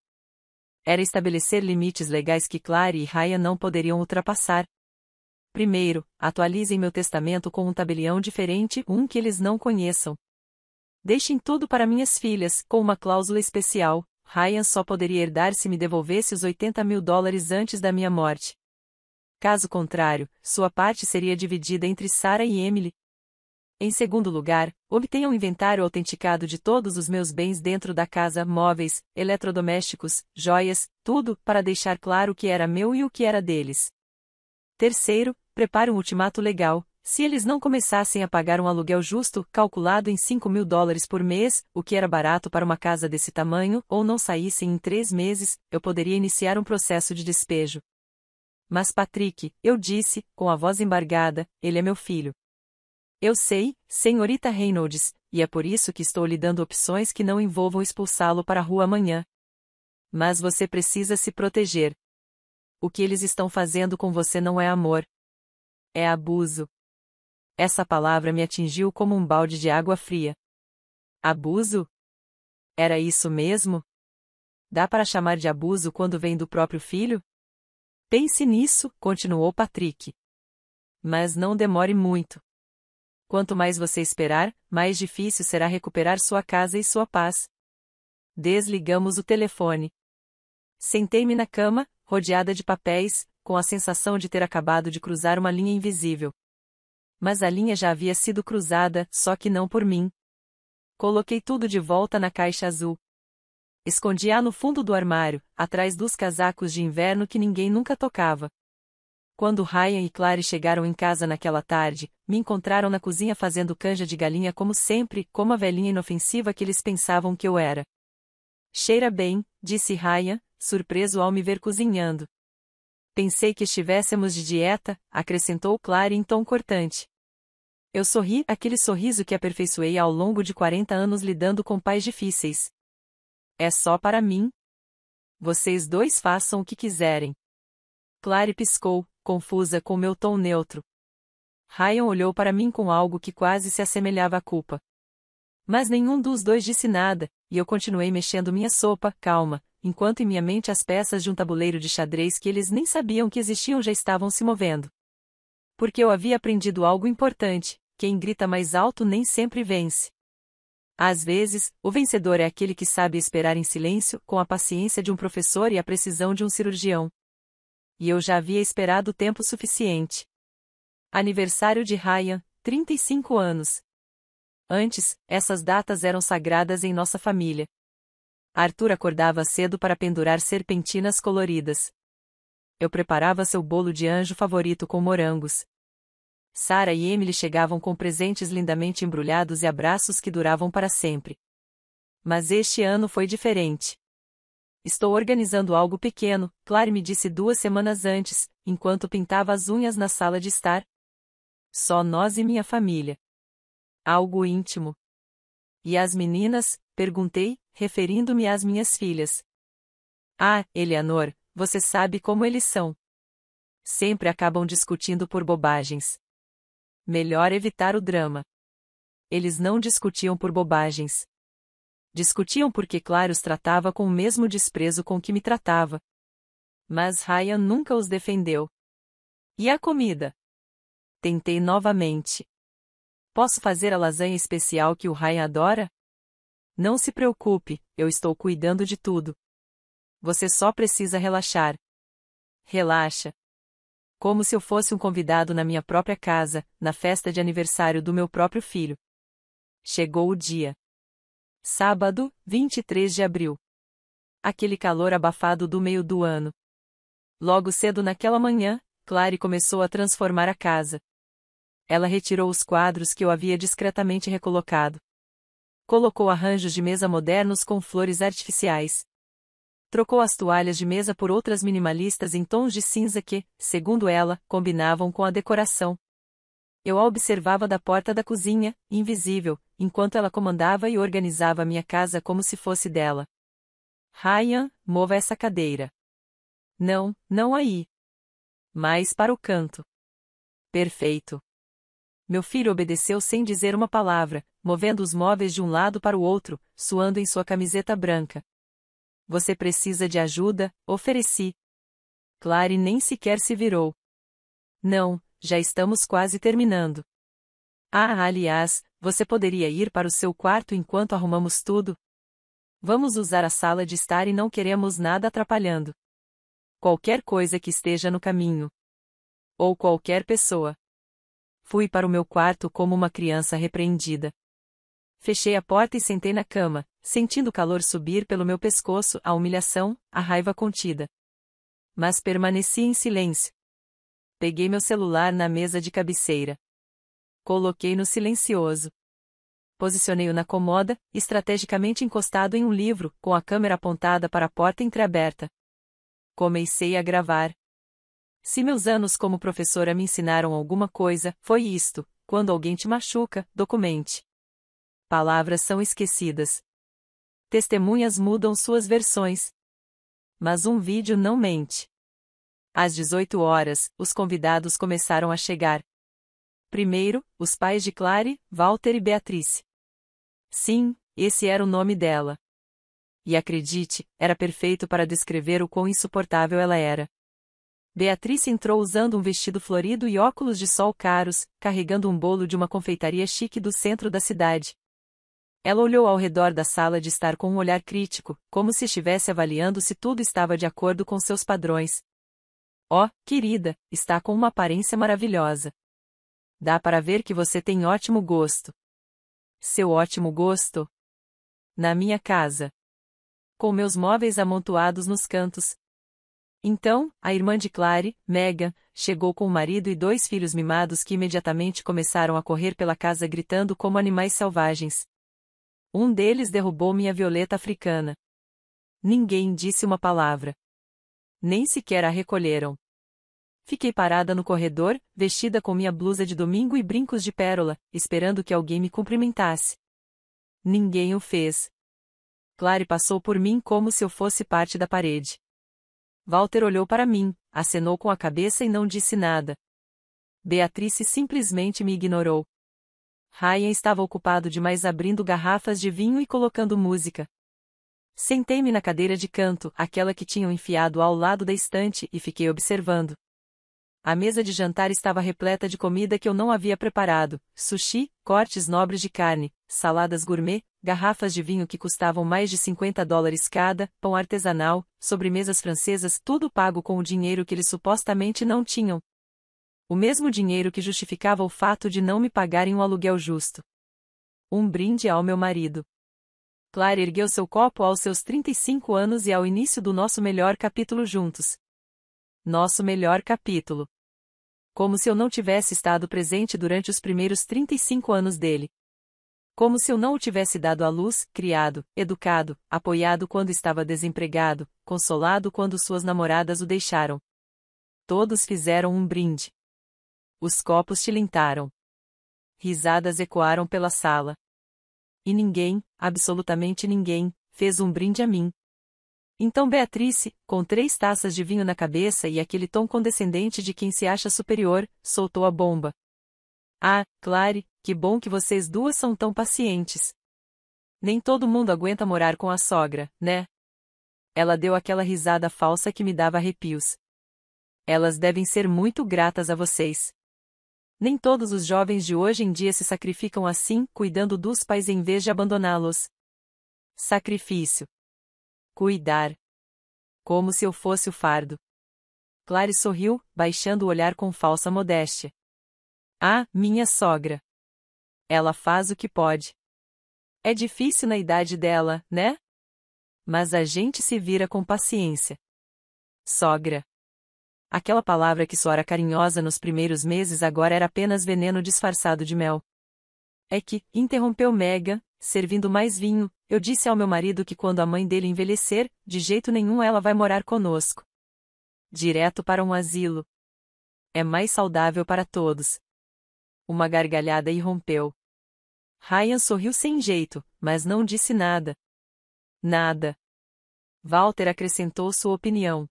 Era estabelecer limites legais que Clary e Ryan não poderiam ultrapassar. Primeiro, atualizem meu testamento com um tabelião diferente, um que eles não conheçam. Deixem tudo para minhas filhas, com uma cláusula especial. Ryan só poderia herdar se me devolvesse os $80.000 antes da minha morte. Caso contrário, sua parte seria dividida entre Sarah e Emily. Em segundo lugar, obtenha um inventário autenticado de todos os meus bens dentro da casa, móveis, eletrodomésticos, joias, tudo, para deixar claro o que era meu e o que era deles. Terceiro, prepare um ultimato legal. Se eles não começassem a pagar um aluguel justo, calculado em $5.000 por mês, o que era barato para uma casa desse tamanho, ou não saíssem em 3 meses, eu poderia iniciar um processo de despejo. Mas Patrick, eu disse, com a voz embargada, ele é meu filho. Eu sei, senhorita Reynolds, e é por isso que estou lhe dando opções que não envolvam expulsá-lo para a rua amanhã. Mas você precisa se proteger. O que eles estão fazendo com você não é amor. É abuso. Essa palavra me atingiu como um balde de água fria. Abuso? Era isso mesmo? Dá para chamar de abuso quando vem do próprio filho? Pense nisso, continuou Patrick. Mas não demore muito. Quanto mais você esperar, mais difícil será recuperar sua casa e sua paz. Desligamos o telefone. Sentei-me na cama, rodeada de papéis, com a sensação de ter acabado de cruzar uma linha invisível. Mas a linha já havia sido cruzada, só que não por mim. Coloquei tudo de volta na caixa azul. Escondi-a no fundo do armário, atrás dos casacos de inverno que ninguém nunca tocava. Quando Ryan e Clary chegaram em casa naquela tarde, me encontraram na cozinha fazendo canja de galinha como sempre, como a velhinha inofensiva que eles pensavam que eu era. Cheira bem, disse Ryan, surpreso ao me ver cozinhando. Pensei que estivéssemos de dieta, acrescentou Clary em tom cortante. Eu sorri, aquele sorriso que aperfeiçoei ao longo de 40 anos lidando com pais difíceis. É só para mim? Vocês dois façam o que quiserem. Clary piscou, confusa com meu tom neutro. Ryan olhou para mim com algo que quase se assemelhava à culpa. Mas nenhum dos dois disse nada, e eu continuei mexendo minha sopa, calma, enquanto em minha mente as peças de um tabuleiro de xadrez que eles nem sabiam que existiam já estavam se movendo. Porque eu havia aprendido algo importante: quem grita mais alto nem sempre vence. Às vezes, o vencedor é aquele que sabe esperar em silêncio, com a paciência de um professor e a precisão de um cirurgião. E eu já havia esperado tempo suficiente. Aniversário de Ryan, 35 anos. Antes, essas datas eram sagradas em nossa família. Arthur acordava cedo para pendurar serpentinas coloridas. Eu preparava seu bolo de anjo favorito com morangos. Sarah e Emily chegavam com presentes lindamente embrulhados e abraços que duravam para sempre. Mas este ano foi diferente. Estou organizando algo pequeno, Clary me disse 2 semanas antes, enquanto pintava as unhas na sala de estar. Só nós e minha família. Algo íntimo. E as meninas? Perguntei, referindo-me às minhas filhas. Ah, Eleanor, você sabe como eles são. Sempre acabam discutindo por bobagens. Melhor evitar o drama. eles não discutiam por bobagens. Discutiam porque Clary os tratava com o mesmo desprezo com que me tratava. Mas Ryan nunca os defendeu. E a comida? Tentei novamente. Posso fazer a lasanha especial que o Ryan adora? Não se preocupe, eu estou cuidando de tudo. Você só precisa relaxar. Relaxa. Como se eu fosse um convidado na minha própria casa, na festa de aniversário do meu próprio filho. Chegou o dia. Sábado, 23 de abril. Aquele calor abafado do meio do ano. Logo cedo naquela manhã, Clary começou a transformar a casa. Ela retirou os quadros que eu havia discretamente recolocado. Colocou arranjos de mesa modernos com flores artificiais. Trocou as toalhas de mesa por outras minimalistas em tons de cinza que, segundo ela, combinavam com a decoração. Eu a observava da porta da cozinha, invisível, enquanto ela comandava e organizava minha casa como se fosse dela. Ryan, mova essa cadeira. Não, não aí. Mais para o canto. Perfeito. Meu filho obedeceu sem dizer uma palavra, movendo os móveis de um lado para o outro, suando em sua camiseta branca. Você precisa de ajuda? Ofereci. Clary nem sequer se virou. Não, já estamos quase terminando. Ah, aliás, você poderia ir para o seu quarto enquanto arrumamos tudo? Vamos usar a sala de estar e não queremos nada atrapalhando. Qualquer coisa que esteja no caminho. Ou qualquer pessoa. Fui para o meu quarto como uma criança repreendida. Fechei a porta e sentei na cama, sentindo o calor subir pelo meu pescoço, a humilhação, a raiva contida. Mas permaneci em silêncio. Peguei meu celular na mesa de cabeceira. Coloquei no silencioso. Posicionei-o na comoda, estrategicamente encostado em um livro, com a câmera apontada para a porta entreaberta. Comecei a gravar. Se meus anos como professora me ensinaram alguma coisa, foi isto: quando alguém te machuca, documente. Palavras são esquecidas. Testemunhas mudam suas versões. Mas um vídeo não mente. Às 18 horas, os convidados começaram a chegar. Primeiro, os pais de Clary, Walter e Beatrice. Sim, esse era o nome dela. E acredite, era perfeito para descrever o quão insuportável ela era. Beatrice entrou usando um vestido florido e óculos de sol caros, carregando um bolo de uma confeitaria chique do centro da cidade. Ela olhou ao redor da sala de estar com um olhar crítico, como se estivesse avaliando se tudo estava de acordo com seus padrões. Oh, querida, está com uma aparência maravilhosa. Dá para ver que você tem ótimo gosto. Seu ótimo gosto? Na minha casa. Com meus móveis amontoados nos cantos. Então, a irmã de Clary, Megan, chegou com o marido e 2 filhos mimados que imediatamente começaram a correr pela casa gritando como animais selvagens. Um deles derrubou minha violeta africana. Ninguém disse uma palavra. Nem sequer a recolheram. Fiquei parada no corredor, vestida com minha blusa de domingo e brincos de pérola, esperando que alguém me cumprimentasse. Ninguém o fez. Clary passou por mim como se eu fosse parte da parede. Walter olhou para mim, acenou com a cabeça e não disse nada. Beatrice simplesmente me ignorou. Ryan estava ocupado demais abrindo garrafas de vinho e colocando música. Sentei-me na cadeira de canto, aquela que tinham enfiado ao lado da estante, e fiquei observando. A mesa de jantar estava repleta de comida que eu não havia preparado: sushi, cortes nobres de carne, saladas gourmet, garrafas de vinho que custavam mais de $50 cada, pão artesanal, sobremesas francesas, tudo pago com o dinheiro que eles supostamente não tinham. O mesmo dinheiro que justificava o fato de não me pagarem um aluguel justo. Um brinde ao meu marido. Clary ergueu seu copo aos seus 35 anos e ao início do nosso melhor capítulo juntos. Nosso melhor capítulo. Como se eu não tivesse estado presente durante os primeiros 35 anos dele. Como se eu não o tivesse dado à luz, criado, educado, apoiado quando estava desempregado, consolado quando suas namoradas o deixaram. Todos fizeram um brinde. Os copos tilintaram. Risadas ecoaram pela sala. E ninguém, absolutamente ninguém, fez um brinde a mim. Então Beatrice, com 3 taças de vinho na cabeça e aquele tom condescendente de quem se acha superior, soltou a bomba. Ah, Clary, que bom que vocês duas são tão pacientes. Nem todo mundo aguenta morar com a sogra, né? Ela deu aquela risada falsa que me dava arrepios. Elas devem ser muito gratas a vocês. Nem todos os jovens de hoje em dia se sacrificam assim, cuidando dos pais em vez de abandoná-los. Sacrifício. Cuidar. Como se eu fosse o fardo. Clary sorriu, baixando o olhar com falsa modéstia. Ah, minha sogra. Ela faz o que pode. É difícil na idade dela, né? Mas a gente se vira com paciência. Sogra. Aquela palavra que soara carinhosa nos primeiros meses agora era apenas veneno disfarçado de mel. É que, interrompeu Megan, servindo mais vinho, eu disse ao meu marido que quando a mãe dele envelhecer, de jeito nenhum ela vai morar conosco. Direto para um asilo. É mais saudável para todos. Uma gargalhada irrompeu. Ryan sorriu sem jeito, mas não disse nada. Nada. Walter acrescentou sua opinião.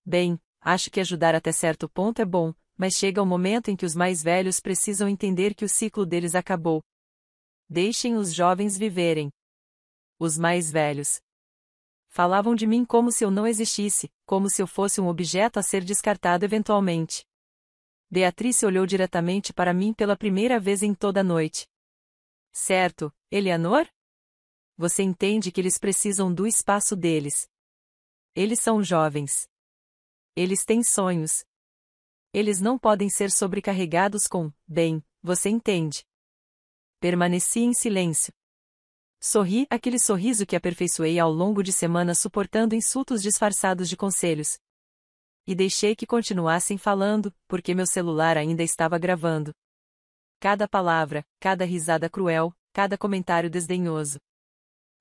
Bem, acho que ajudar até certo ponto é bom, mas chega um momento em que os mais velhos precisam entender que o ciclo deles acabou. Deixem os jovens viverem. Os mais velhos. Falavam de mim como se eu não existisse, como se eu fosse um objeto a ser descartado eventualmente. Beatrice olhou diretamente para mim pela primeira vez em toda a noite. Certo, Eleanor? Você entende que eles precisam do espaço deles. Eles são jovens. Eles têm sonhos. Eles não podem ser sobrecarregados com, bem, você entende. Permaneci em silêncio. Sorri, aquele sorriso que aperfeiçoei ao longo de semanas suportando insultos disfarçados de conselhos. E deixei que continuassem falando, porque meu celular ainda estava gravando. Cada palavra, cada risada cruel, cada comentário desdenhoso.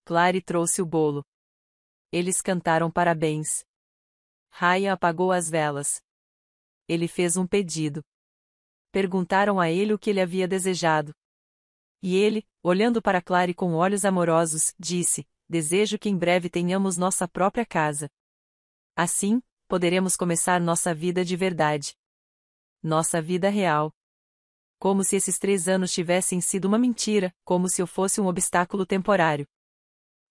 Clary trouxe o bolo. Eles cantaram parabéns. Ryan apagou as velas. Ele fez um pedido. Perguntaram a ele o que ele havia desejado. E ele, olhando para Clary com olhos amorosos, disse: desejo que em breve tenhamos nossa própria casa. Assim, poderemos começar nossa vida de verdade. Nossa vida real. Como se esses 3 anos tivessem sido uma mentira, como se eu fosse um obstáculo temporário.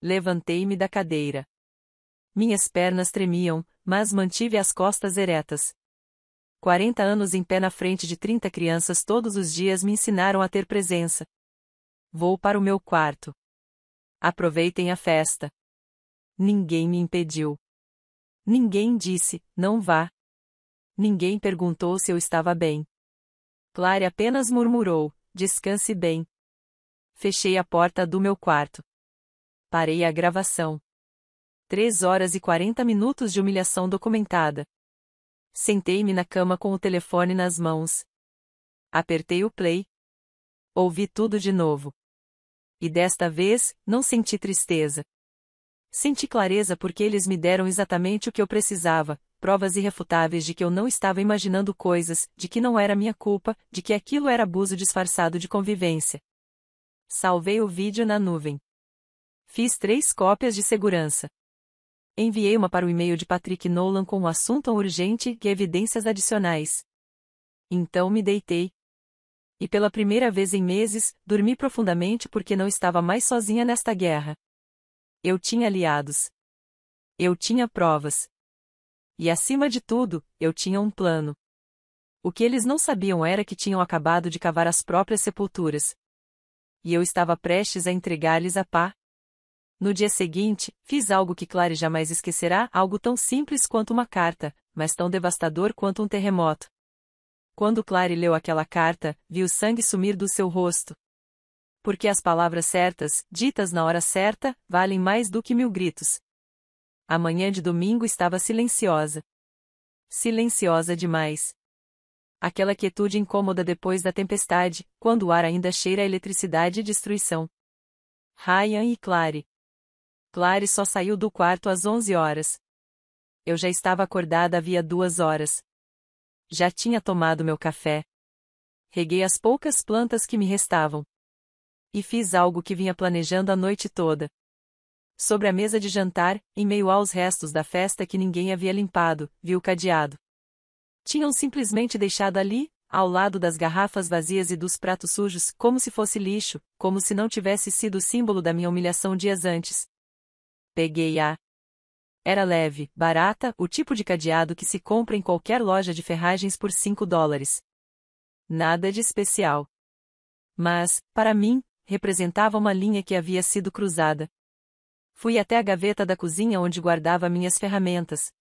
Levantei-me da cadeira. Minhas pernas tremiam, mas mantive as costas eretas. 40 anos em pé na frente de 30 crianças todos os dias me ensinaram a ter presença. Vou para o meu quarto. Aproveitem a festa. Ninguém me impediu. Ninguém disse, não vá. Ninguém perguntou se eu estava bem. Clary apenas murmurou, descanse bem. Fechei a porta do meu quarto. Parei a gravação. 3 horas e 40 minutos de humilhação documentada. Sentei-me na cama com o telefone nas mãos. Apertei o play. Ouvi tudo de novo. E desta vez, não senti tristeza. Senti clareza porque eles me deram exatamente o que eu precisava, provas irrefutáveis de que eu não estava imaginando coisas, de que não era minha culpa, de que aquilo era abuso disfarçado de convivência. Salvei o vídeo na nuvem. Fiz 3 cópias de segurança. Enviei uma para o e-mail de Patrick Nolan com o assunto urgente e evidências adicionais. Então me deitei. E pela primeira vez em meses, dormi profundamente porque não estava mais sozinha nesta guerra. Eu tinha aliados. Eu tinha provas. E acima de tudo, eu tinha um plano. O que eles não sabiam era que tinham acabado de cavar as próprias sepulturas. E eu estava prestes a entregar-lhes a pá. No dia seguinte, fiz algo que Clary jamais esquecerá, algo tão simples quanto uma carta, mas tão devastador quanto um terremoto. Quando Clary leu aquela carta, vi o sangue sumir do seu rosto. Porque as palavras certas, ditas na hora certa, valem mais do que 1000 gritos. A manhã de domingo estava silenciosa. Silenciosa demais. Aquela quietude incômoda depois da tempestade, quando o ar ainda cheira a eletricidade e destruição. Ryan e Clary. Clary só saiu do quarto às 11 horas. Eu já estava acordada havia 2 horas. Já tinha tomado meu café. Reguei as poucas plantas que me restavam. E fiz algo que vinha planejando a noite toda. Sobre a mesa de jantar, em meio aos restos da festa que ninguém havia limpado, vi o cadeado. Tinham simplesmente deixado ali, ao lado das garrafas vazias e dos pratos sujos, como se fosse lixo, como se não tivesse sido o símbolo da minha humilhação dias antes. Peguei-a. Era leve, barata, o tipo de cadeado que se compra em qualquer loja de ferragens por $5. Nada de especial. Mas, para mim, representava uma linha que havia sido cruzada. Fui até a gaveta da cozinha onde guardava minhas ferramentas.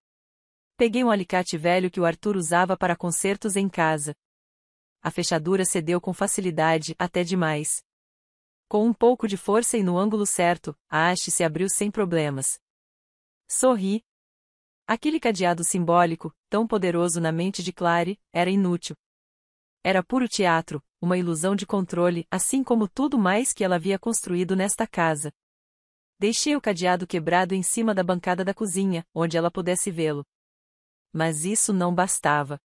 Peguei um alicate velho que o Arthur usava para consertos em casa. A fechadura cedeu com facilidade, até demais. Com um pouco de força e no ângulo certo, a haste se abriu sem problemas. Sorri. Aquele cadeado simbólico, tão poderoso na mente de Clary, era inútil. Era puro teatro, uma ilusão de controle, assim como tudo mais que ela havia construído nesta casa. Deixei o cadeado quebrado em cima da bancada da cozinha, onde ela pudesse vê-lo. Mas isso não bastava.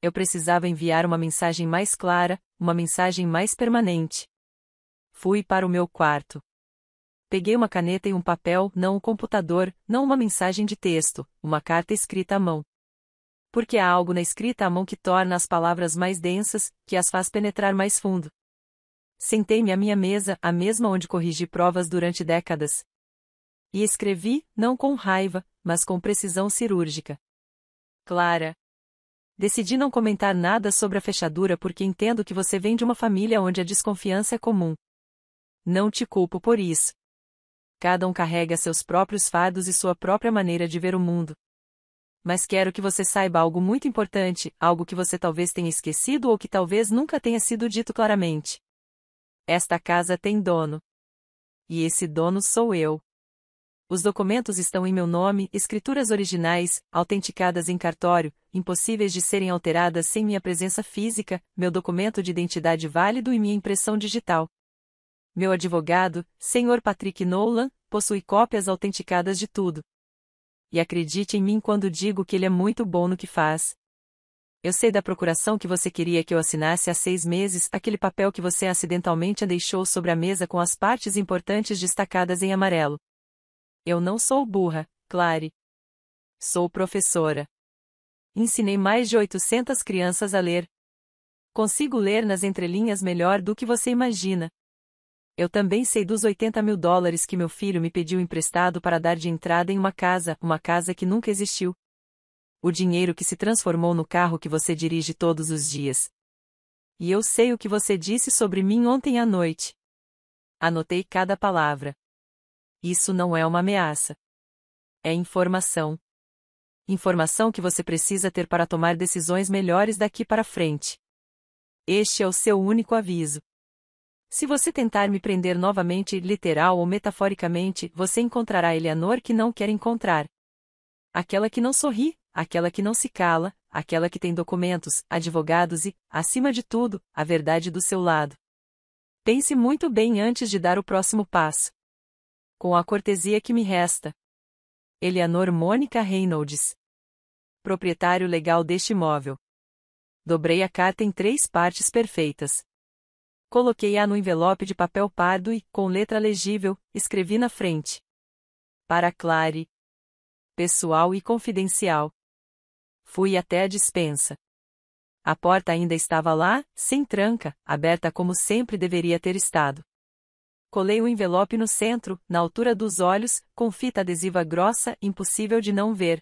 Eu precisava enviar uma mensagem mais clara, uma mensagem mais permanente. Fui para o meu quarto. Peguei uma caneta e um papel, não um computador, não uma mensagem de texto, uma carta escrita à mão. Porque há algo na escrita à mão que torna as palavras mais densas, que as faz penetrar mais fundo. Sentei-me à minha mesa, a mesma onde corrigi provas durante décadas. E escrevi, não com raiva, mas com precisão cirúrgica. Clara. Decidi não comentar nada sobre a fechadura porque entendo que você vem de uma família onde a desconfiança é comum. Não te culpo por isso. Cada um carrega seus próprios fardos e sua própria maneira de ver o mundo. Mas quero que você saiba algo muito importante, algo que você talvez tenha esquecido ou que talvez nunca tenha sido dito claramente. Esta casa tem dono. E esse dono sou eu. Os documentos estão em meu nome, escrituras originais, autenticadas em cartório, impossíveis de serem alteradas sem minha presença física, meu documento de identidade válido e minha impressão digital. Meu advogado, Sr. Patrick Nolan, possui cópias autenticadas de tudo. E acredite em mim quando digo que ele é muito bom no que faz. Eu sei da procuração que você queria que eu assinasse há 6 meses, aquele papel que você acidentalmente deixou sobre a mesa com as partes importantes destacadas em amarelo. Eu não sou burra, Clary. Sou professora. Ensinei mais de 800 crianças a ler. Consigo ler nas entrelinhas melhor do que você imagina. Eu também sei dos $80.000 que meu filho me pediu emprestado para dar de entrada em uma casa que nunca existiu. O dinheiro que se transformou no carro que você dirige todos os dias. E eu sei o que você disse sobre mim ontem à noite. Anotei cada palavra. Isso não é uma ameaça. É informação. Informação que você precisa ter para tomar decisões melhores daqui para frente. Este é o seu único aviso. Se você tentar me prender novamente, literal ou metaforicamente, você encontrará a Eleanor que não quer encontrar. Aquela que não sorri, aquela que não se cala, aquela que tem documentos, advogados e, acima de tudo, a verdade do seu lado. Pense muito bem antes de dar o próximo passo. Com a cortesia que me resta. Eleanor Mônica Reynolds. Proprietário legal deste imóvel. Dobrei a carta em 3 partes perfeitas. Coloquei-a no envelope de papel pardo e, com letra legível, escrevi na frente. Para Clary. Pessoal e confidencial. Fui até a despensa. A porta ainda estava lá, sem tranca, aberta como sempre deveria ter estado. Colei o envelope no centro, na altura dos olhos, com fita adesiva grossa, impossível de não ver.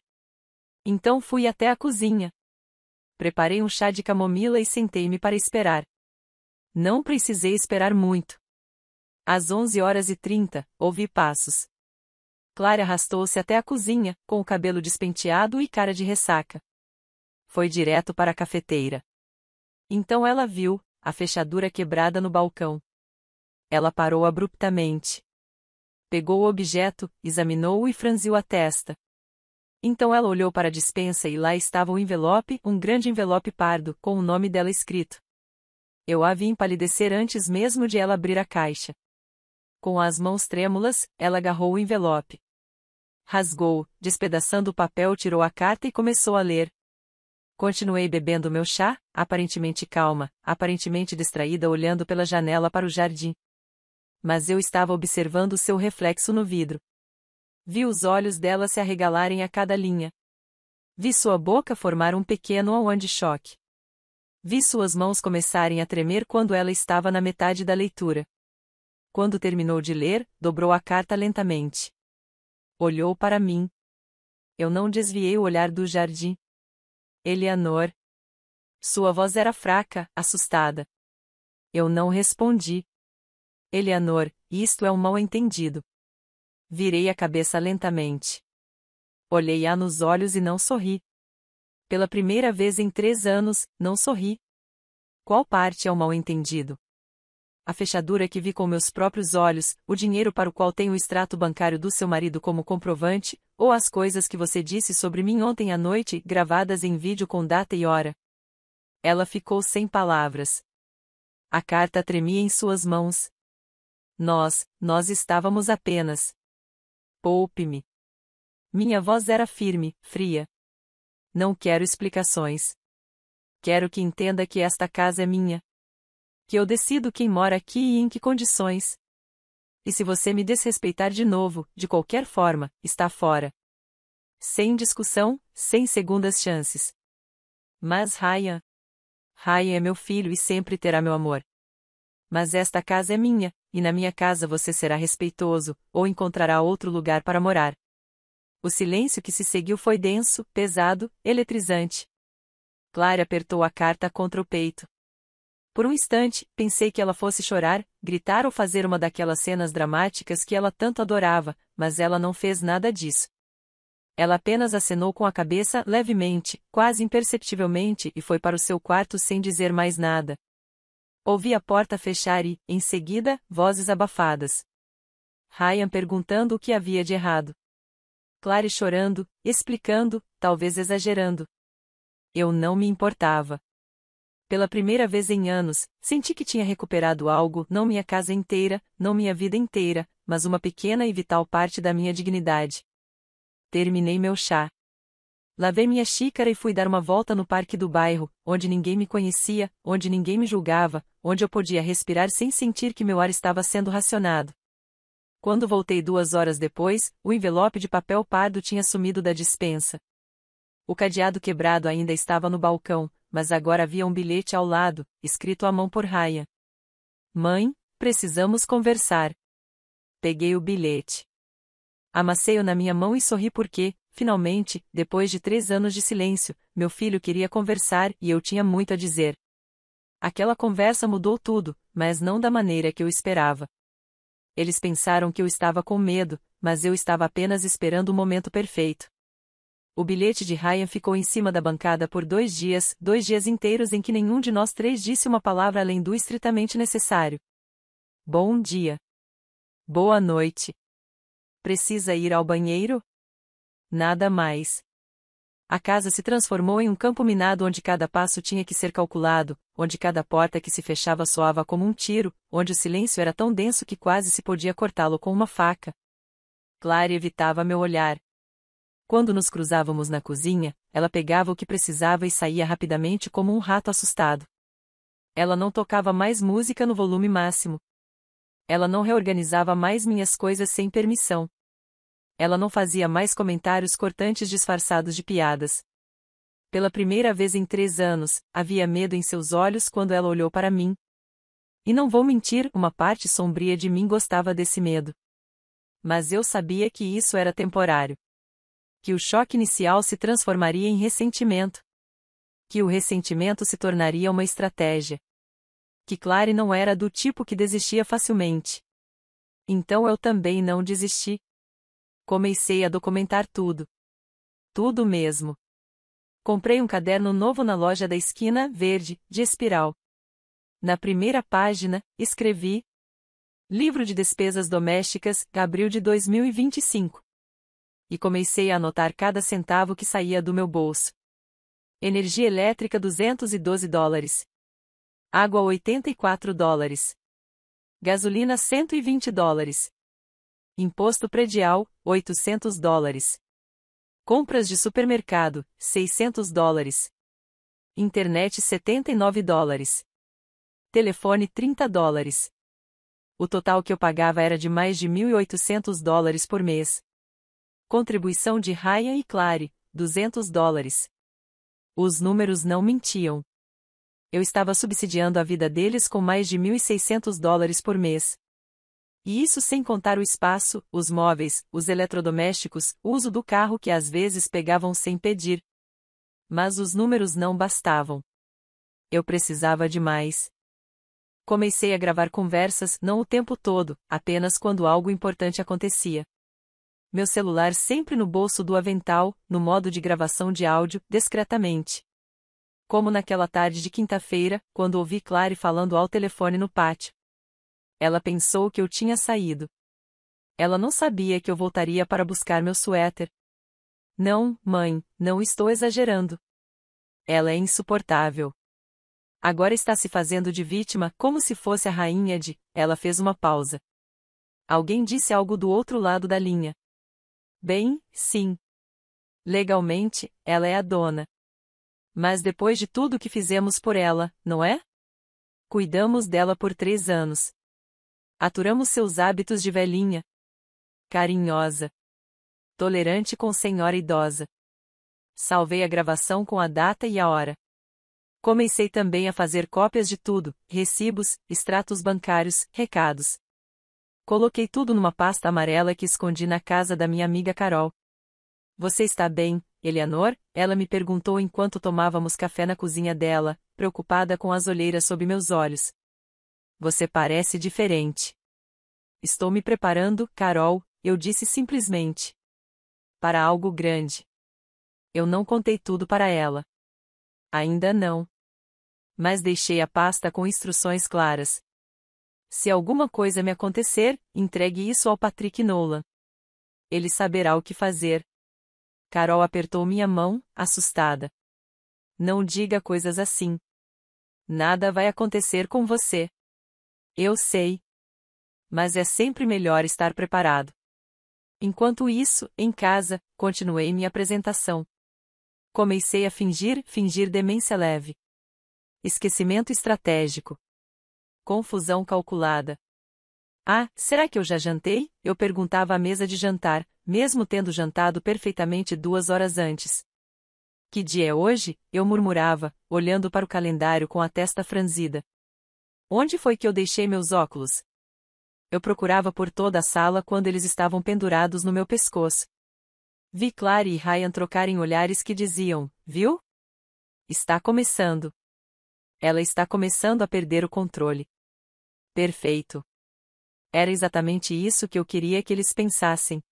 Então fui até a cozinha. Preparei um chá de camomila e sentei-me para esperar. Não precisei esperar muito. Às 11h30, ouvi passos. Clara arrastou-se até a cozinha, com o cabelo despenteado e cara de ressaca. Foi direto para a cafeteira. Então ela viu a fechadura quebrada no balcão. Ela parou abruptamente. Pegou o objeto, examinou-o e franziu a testa. Então ela olhou para a despensa e lá estava o envelope, um grande envelope pardo, com o nome dela escrito. Eu a vi empalidecer antes mesmo de ela abrir a caixa. Com as mãos trêmulas, ela agarrou o envelope. Rasgou, despedaçando o papel, tirou a carta e começou a ler. Continuei bebendo meu chá, aparentemente calma, aparentemente distraída olhando pela janela para o jardim. Mas eu estava observando seu reflexo no vidro. Vi os olhos dela se arregalarem a cada linha. Vi sua boca formar um pequeno awan de choque. Vi suas mãos começarem a tremer quando ela estava na metade da leitura. Quando terminou de ler, dobrou a carta lentamente. Olhou para mim. Eu não desviei o olhar do jardim. Eleanor. Sua voz era fraca, assustada. Eu não respondi. Eleanor, isto é um mal-entendido. Virei a cabeça lentamente. Olhei-a nos olhos e não sorri. Pela primeira vez em 3 anos, não sorri. Qual parte é o mal-entendido? A fechadura que vi com meus próprios olhos, o dinheiro para o qual tenho o extrato bancário do seu marido como comprovante, ou as coisas que você disse sobre mim ontem à noite, gravadas em vídeo com data e hora? Ela ficou sem palavras. A carta tremia em suas mãos. Nós estávamos apenas. Poupe-me. Minha voz era firme, fria. Não quero explicações. Quero que entenda que esta casa é minha. Que eu decido quem mora aqui e em que condições. E se você me desrespeitar de novo, de qualquer forma, está fora. Sem discussão, sem segundas chances. Mas Ryan é meu filho e sempre terá meu amor. Mas esta casa é minha, e na minha casa você será respeitoso, ou encontrará outro lugar para morar. O silêncio que se seguiu foi denso, pesado, eletrizante. Clary apertou a carta contra o peito. Por um instante, pensei que ela fosse chorar, gritar ou fazer uma daquelas cenas dramáticas que ela tanto adorava, mas ela não fez nada disso. Ela apenas acenou com a cabeça levemente, quase imperceptivelmente, e foi para o seu quarto sem dizer mais nada. Ouvi a porta fechar e, em seguida, vozes abafadas. Ryan perguntando o que havia de errado. Clary chorando, explicando, talvez exagerando. Eu não me importava. Pela primeira vez em anos, senti que tinha recuperado algo, não minha casa inteira, não minha vida inteira, mas uma pequena e vital parte da minha dignidade. Terminei meu chá. Lavei minha xícara e fui dar uma volta no parque do bairro, onde ninguém me conhecia, onde ninguém me julgava, onde eu podia respirar sem sentir que meu ar estava sendo racionado. Quando voltei 2 horas depois, o envelope de papel pardo tinha sumido da despensa. O cadeado quebrado ainda estava no balcão, mas agora havia um bilhete ao lado, escrito à mão por Ryan. Mãe, precisamos conversar. Peguei o bilhete. Amassei-o na minha mão e sorri porque, finalmente, depois de 3 anos de silêncio, meu filho queria conversar e eu tinha muito a dizer. Aquela conversa mudou tudo, mas não da maneira que eu esperava. Eles pensaram que eu estava com medo, mas eu estava apenas esperando o momento perfeito. O bilhete de Ryan ficou em cima da bancada por 2 dias, 2 dias inteiros em que nenhum de nós 3 disse uma palavra além do estritamente necessário. Bom dia. Boa noite. Precisa ir ao banheiro? Nada mais. A casa se transformou em um campo minado onde cada passo tinha que ser calculado, onde cada porta que se fechava soava como um tiro, onde o silêncio era tão denso que quase se podia cortá-lo com uma faca. Clary evitava meu olhar. Quando nos cruzávamos na cozinha, ela pegava o que precisava e saía rapidamente como um rato assustado. Ela não tocava mais música no volume máximo. Ela não reorganizava mais minhas coisas sem permissão. Ela não fazia mais comentários cortantes disfarçados de piadas. Pela primeira vez em 3 anos, havia medo em seus olhos quando ela olhou para mim. E não vou mentir, uma parte sombria de mim gostava desse medo. Mas eu sabia que isso era temporário. Que o choque inicial se transformaria em ressentimento. Que o ressentimento se tornaria uma estratégia. Que Clary não era do tipo que desistia facilmente. Então eu também não desisti. Comecei a documentar tudo. Tudo mesmo. Comprei um caderno novo na loja da esquina, verde, de espiral. Na primeira página, escrevi: Livro de despesas domésticas, abril de 2025. E comecei a anotar cada centavo que saía do meu bolso. Energia elétrica $212. Água $84. Gasolina $120. Imposto predial, $800. Compras de supermercado, $600. Internet $79. Telefone $30. O total que eu pagava era de mais de $1.800 por mês. Contribuição de Ryan e Clary, $200. Os números não mentiam. Eu estava subsidiando a vida deles com mais de $1.600 por mês. E isso sem contar o espaço, os móveis, os eletrodomésticos, o uso do carro que às vezes pegavam sem pedir. Mas os números não bastavam. Eu precisava de mais. Comecei a gravar conversas, não o tempo todo, apenas quando algo importante acontecia. Meu celular sempre no bolso do avental, no modo de gravação de áudio, discretamente. Como naquela tarde de quinta-feira, quando ouvi Clary falando ao telefone no pátio. Ela pensou que eu tinha saído. Ela não sabia que eu voltaria para buscar meu suéter. Não, mãe, não estou exagerando. Ela é insuportável. Agora está se fazendo de vítima como se fosse a rainha de... Ela fez uma pausa. Alguém disse algo do outro lado da linha. Bem, sim. Legalmente, ela é a dona. Mas depois de tudo que fizemos por ela, não é? Cuidamos dela por 3 anos. Aturamos seus hábitos de velhinha. Carinhosa. Tolerante com senhora idosa. Salvei a gravação com a data e a hora. Comecei também a fazer cópias de tudo, recibos, extratos bancários, recados. Coloquei tudo numa pasta amarela que escondi na casa da minha amiga Carol. Você está bem, Eleanor? Ela me perguntou enquanto tomávamos café na cozinha dela, preocupada com as olheiras sob meus olhos. Você parece diferente. Estou me preparando, Carol, eu disse simplesmente. Para algo grande. Eu não contei tudo para ela. Ainda não. Mas deixei a pasta com instruções claras. Se alguma coisa me acontecer, entregue isso ao Patrick Nolan. Ele saberá o que fazer. Carol apertou minha mão, assustada. Não diga coisas assim. Nada vai acontecer com você. Eu sei. Mas é sempre melhor estar preparado. Enquanto isso, em casa, continuei minha apresentação. Comecei a fingir demência leve. Esquecimento estratégico. Confusão calculada. Ah, será que eu já jantei? Eu perguntava à mesa de jantar, mesmo tendo jantado perfeitamente 2 horas antes. Que dia é hoje? Eu murmurava, olhando para o calendário com a testa franzida. Onde foi que eu deixei meus óculos? Eu procurava por toda a sala quando eles estavam pendurados no meu pescoço. Vi Clary e Ryan trocarem olhares que diziam, viu? Está começando. Ela está começando a perder o controle. Perfeito. Era exatamente isso que eu queria que eles pensassem.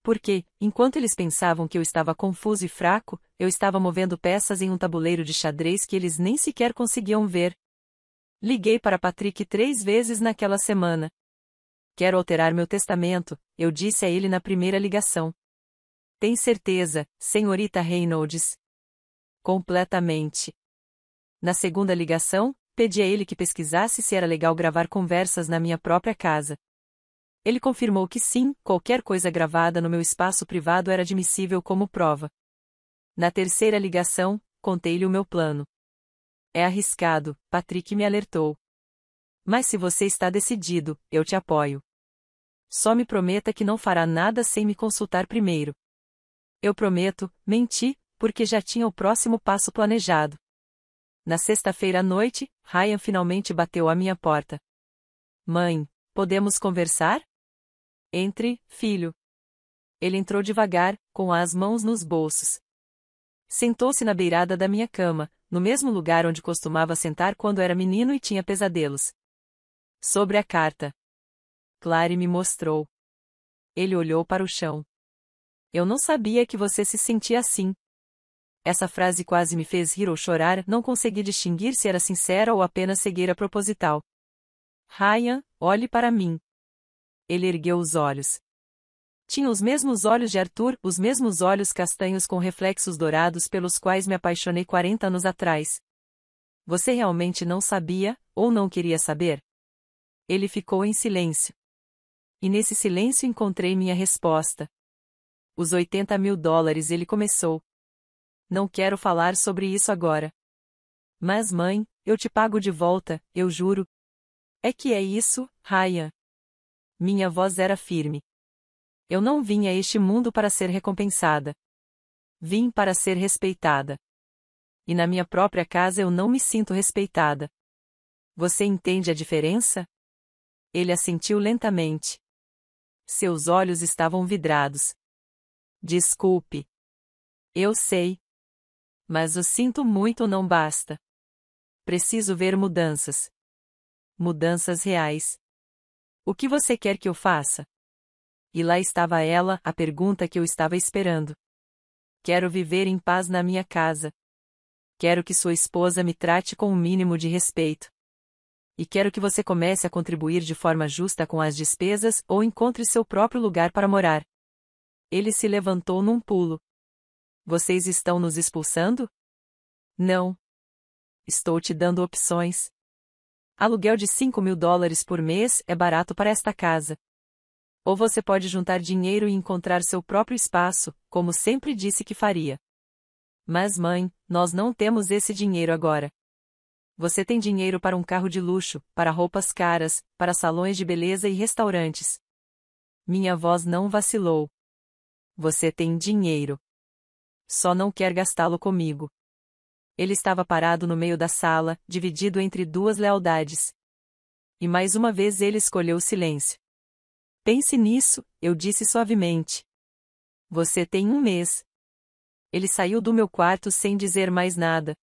Porque, enquanto eles pensavam que eu estava confuso e fraco, eu estava movendo peças em um tabuleiro de xadrez que eles nem sequer conseguiam ver. Liguei para Patrick 3 vezes naquela semana. Quero alterar meu testamento, eu disse a ele na primeira ligação. Tem certeza, senhorita Reynolds? Completamente. Na segunda ligação, pedi a ele que pesquisasse se era legal gravar conversas na minha própria casa. Ele confirmou que sim, qualquer coisa gravada no meu espaço privado era admissível como prova. Na terceira ligação, contei-lhe o meu plano. É arriscado, Patrick me alertou. Mas se você está decidido, eu te apoio. Só me prometa que não fará nada sem me consultar primeiro. Eu prometo, menti, porque já tinha o próximo passo planejado. Na sexta-feira à noite, Ryan finalmente bateu à minha porta. Mãe, podemos conversar? Entre, filho. Ele entrou devagar, com as mãos nos bolsos. Sentou-se na beirada da minha cama, no mesmo lugar onde costumava sentar quando era menino e tinha pesadelos. Sobre a carta. Clary me mostrou. Ele olhou para o chão. Eu não sabia que você se sentia assim. Essa frase quase me fez rir ou chorar, não consegui distinguir se era sincera ou apenas cegueira proposital. Ryan, olhe para mim. Ele ergueu os olhos. Tinha os mesmos olhos de Arthur, os mesmos olhos castanhos com reflexos dourados pelos quais me apaixonei 40 anos atrás. Você realmente não sabia, ou não queria saber? Ele ficou em silêncio. E nesse silêncio encontrei minha resposta. Os $80.000, ele começou. Não quero falar sobre isso agora. Mas mãe, eu te pago de volta, eu juro. É que é isso, Ryan. Minha voz era firme. Eu não vim a este mundo para ser recompensada. Vim para ser respeitada. E na minha própria casa eu não me sinto respeitada. Você entende a diferença? Ele assentiu lentamente. Seus olhos estavam vidrados. Desculpe. Eu sei. Mas o sinto muito não basta. Preciso ver mudanças. Mudanças reais. O que você quer que eu faça? E lá estava ela, a pergunta que eu estava esperando. Quero viver em paz na minha casa. Quero que sua esposa me trate com um mínimo de respeito. E quero que você comece a contribuir de forma justa com as despesas ou encontre seu próprio lugar para morar. Ele se levantou num pulo. Vocês estão nos expulsando? Não. Estou te dando opções. Aluguel de $5.000 por mês é barato para esta casa. Ou você pode juntar dinheiro e encontrar seu próprio espaço, como sempre disse que faria. Mas mãe, nós não temos esse dinheiro agora. Você tem dinheiro para um carro de luxo, para roupas caras, para salões de beleza e restaurantes. Minha voz não vacilou. Você tem dinheiro. Só não quer gastá-lo comigo. Ele estava parado no meio da sala, dividido entre duas lealdades. E mais uma vez ele escolheu o silêncio. Pense nisso, eu disse suavemente. Você tem um mês. Ele saiu do meu quarto sem dizer mais nada.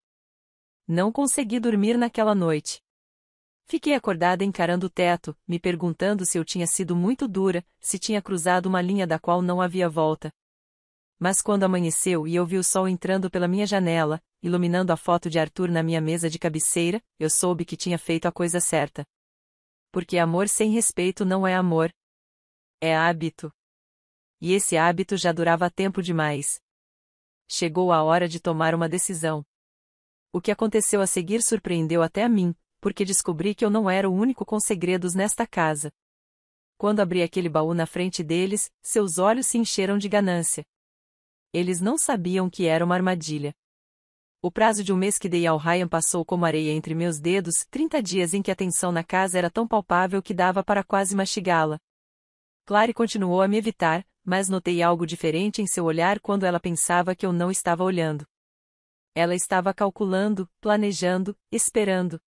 Não consegui dormir naquela noite. Fiquei acordada encarando o teto, me perguntando se eu tinha sido muito dura, se tinha cruzado uma linha da qual não havia volta. Mas quando amanheceu e eu vi o sol entrando pela minha janela, iluminando a foto de Arthur na minha mesa de cabeceira, eu soube que tinha feito a coisa certa. Porque amor sem respeito não é amor. É hábito. E esse hábito já durava tempo demais. Chegou a hora de tomar uma decisão. O que aconteceu a seguir surpreendeu até a mim, porque descobri que eu não era o único com segredos nesta casa. Quando abri aquele baú na frente deles, seus olhos se encheram de ganância. Eles não sabiam que era uma armadilha. O prazo de um mês que dei ao Ryan passou como areia entre meus dedos, 30 dias em que a tensão na casa era tão palpável que dava para quase mastigá-la. Clary continuou a me evitar, mas notei algo diferente em seu olhar quando ela pensava que eu não estava olhando. Ela estava calculando, planejando, esperando.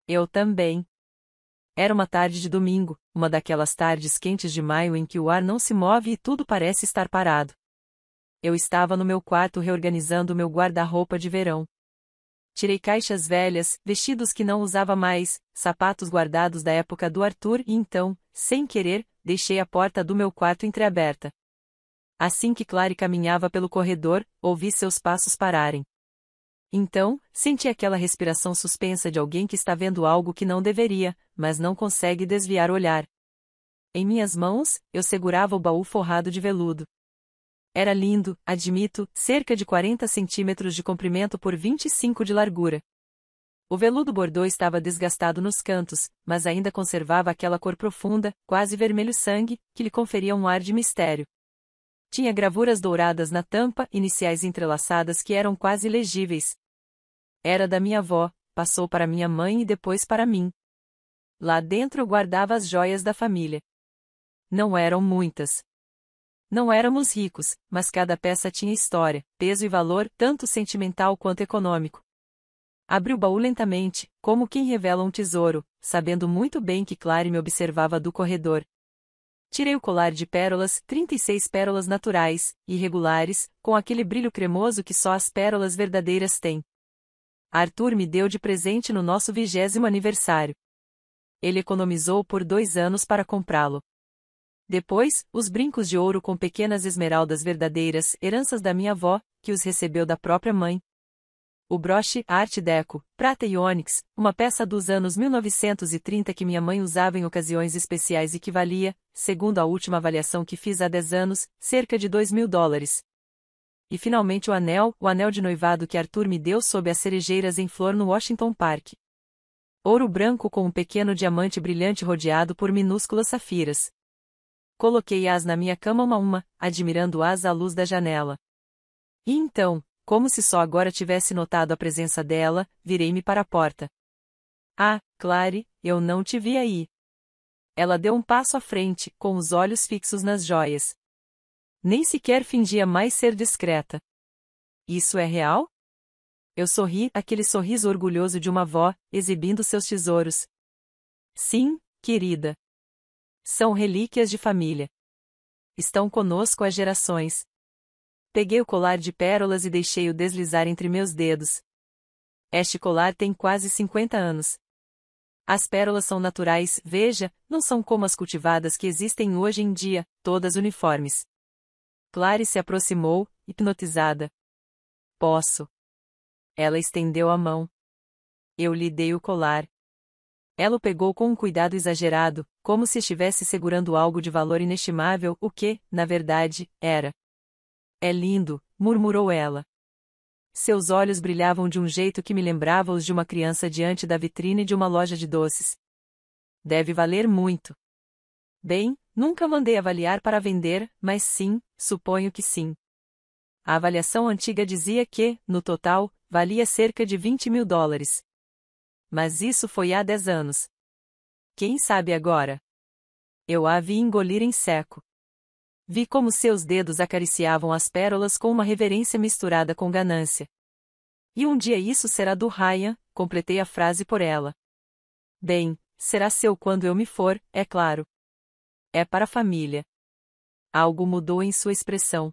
Eu também. Era uma tarde de domingo, uma daquelas tardes quentes de maio em que o ar não se move e tudo parece estar parado. Eu estava no meu quarto reorganizando meu guarda-roupa de verão. Tirei caixas velhas, vestidos que não usava mais, sapatos guardados da época do Arthur e então, sem querer, deixei a porta do meu quarto entreaberta. Assim que Clary caminhava pelo corredor, ouvi seus passos pararem. Então, senti aquela respiração suspensa de alguém que está vendo algo que não deveria, mas não consegue desviar o olhar. Em minhas mãos, eu segurava o baú forrado de veludo. Era lindo, admito, cerca de 40 centímetros de comprimento por 25 de largura. O veludo bordô estava desgastado nos cantos, mas ainda conservava aquela cor profunda, quase vermelho-sangue, que lhe conferia um ar de mistério. Tinha gravuras douradas na tampa, iniciais entrelaçadas que eram quase legíveis. Era da minha avó, passou para minha mãe e depois para mim. Lá dentro eu guardava as joias da família. Não eram muitas. Não éramos ricos, mas cada peça tinha história, peso e valor, tanto sentimental quanto econômico. Abri o baú lentamente, como quem revela um tesouro, sabendo muito bem que Clary me observava do corredor. Tirei o colar de pérolas, 36 pérolas naturais, irregulares, com aquele brilho cremoso que só as pérolas verdadeiras têm. Arthur me deu de presente no nosso 20º aniversário. Ele economizou por 2 anos para comprá-lo. Depois, os brincos de ouro com pequenas esmeraldas verdadeiras, heranças da minha avó, que os recebeu da própria mãe. O broche Art Deco, prata e ônix, uma peça dos anos 1930 que minha mãe usava em ocasiões especiais e que valia, segundo a última avaliação que fiz há 10 anos, cerca de $2.000. E finalmente o anel de noivado que Arthur me deu sob as cerejeiras em flor no Washington Park. Ouro branco com um pequeno diamante brilhante rodeado por minúsculas safiras. Coloquei-as na minha cama uma a uma, admirando-as à luz da janela. E então, como se só agora tivesse notado a presença dela, virei-me para a porta. Ah, Clary, eu não te vi aí. Ela deu um passo à frente, com os olhos fixos nas joias. Nem sequer fingia mais ser discreta. Isso é real? Eu sorri, aquele sorriso orgulhoso de uma avó, exibindo seus tesouros. Sim, querida. São relíquias de família. Estão conosco há gerações. Peguei o colar de pérolas e deixei-o deslizar entre meus dedos. Este colar tem quase 50 anos. As pérolas são naturais, veja, não são como as cultivadas que existem hoje em dia, todas uniformes. Clary se aproximou, hipnotizada. Posso. Ela estendeu a mão. Eu lhe dei o colar. Ela o pegou com um cuidado exagerado, como se estivesse segurando algo de valor inestimável, o que, na verdade, era. É lindo, murmurou ela. Seus olhos brilhavam de um jeito que me lembrava os de uma criança diante da vitrine de uma loja de doces. Deve valer muito. Bem, nunca mandei avaliar para vender, mas sim, suponho que sim. A avaliação antiga dizia que, no total, valia cerca de $20.000. Mas isso foi há 10 anos. Quem sabe agora? Eu a vi engolir em seco. Vi como seus dedos acariciavam as pérolas com uma reverência misturada com ganância. E um dia isso será do Ryan, completei a frase por ela. Bem, será seu quando eu me for, é claro. É para a família. Algo mudou em sua expressão.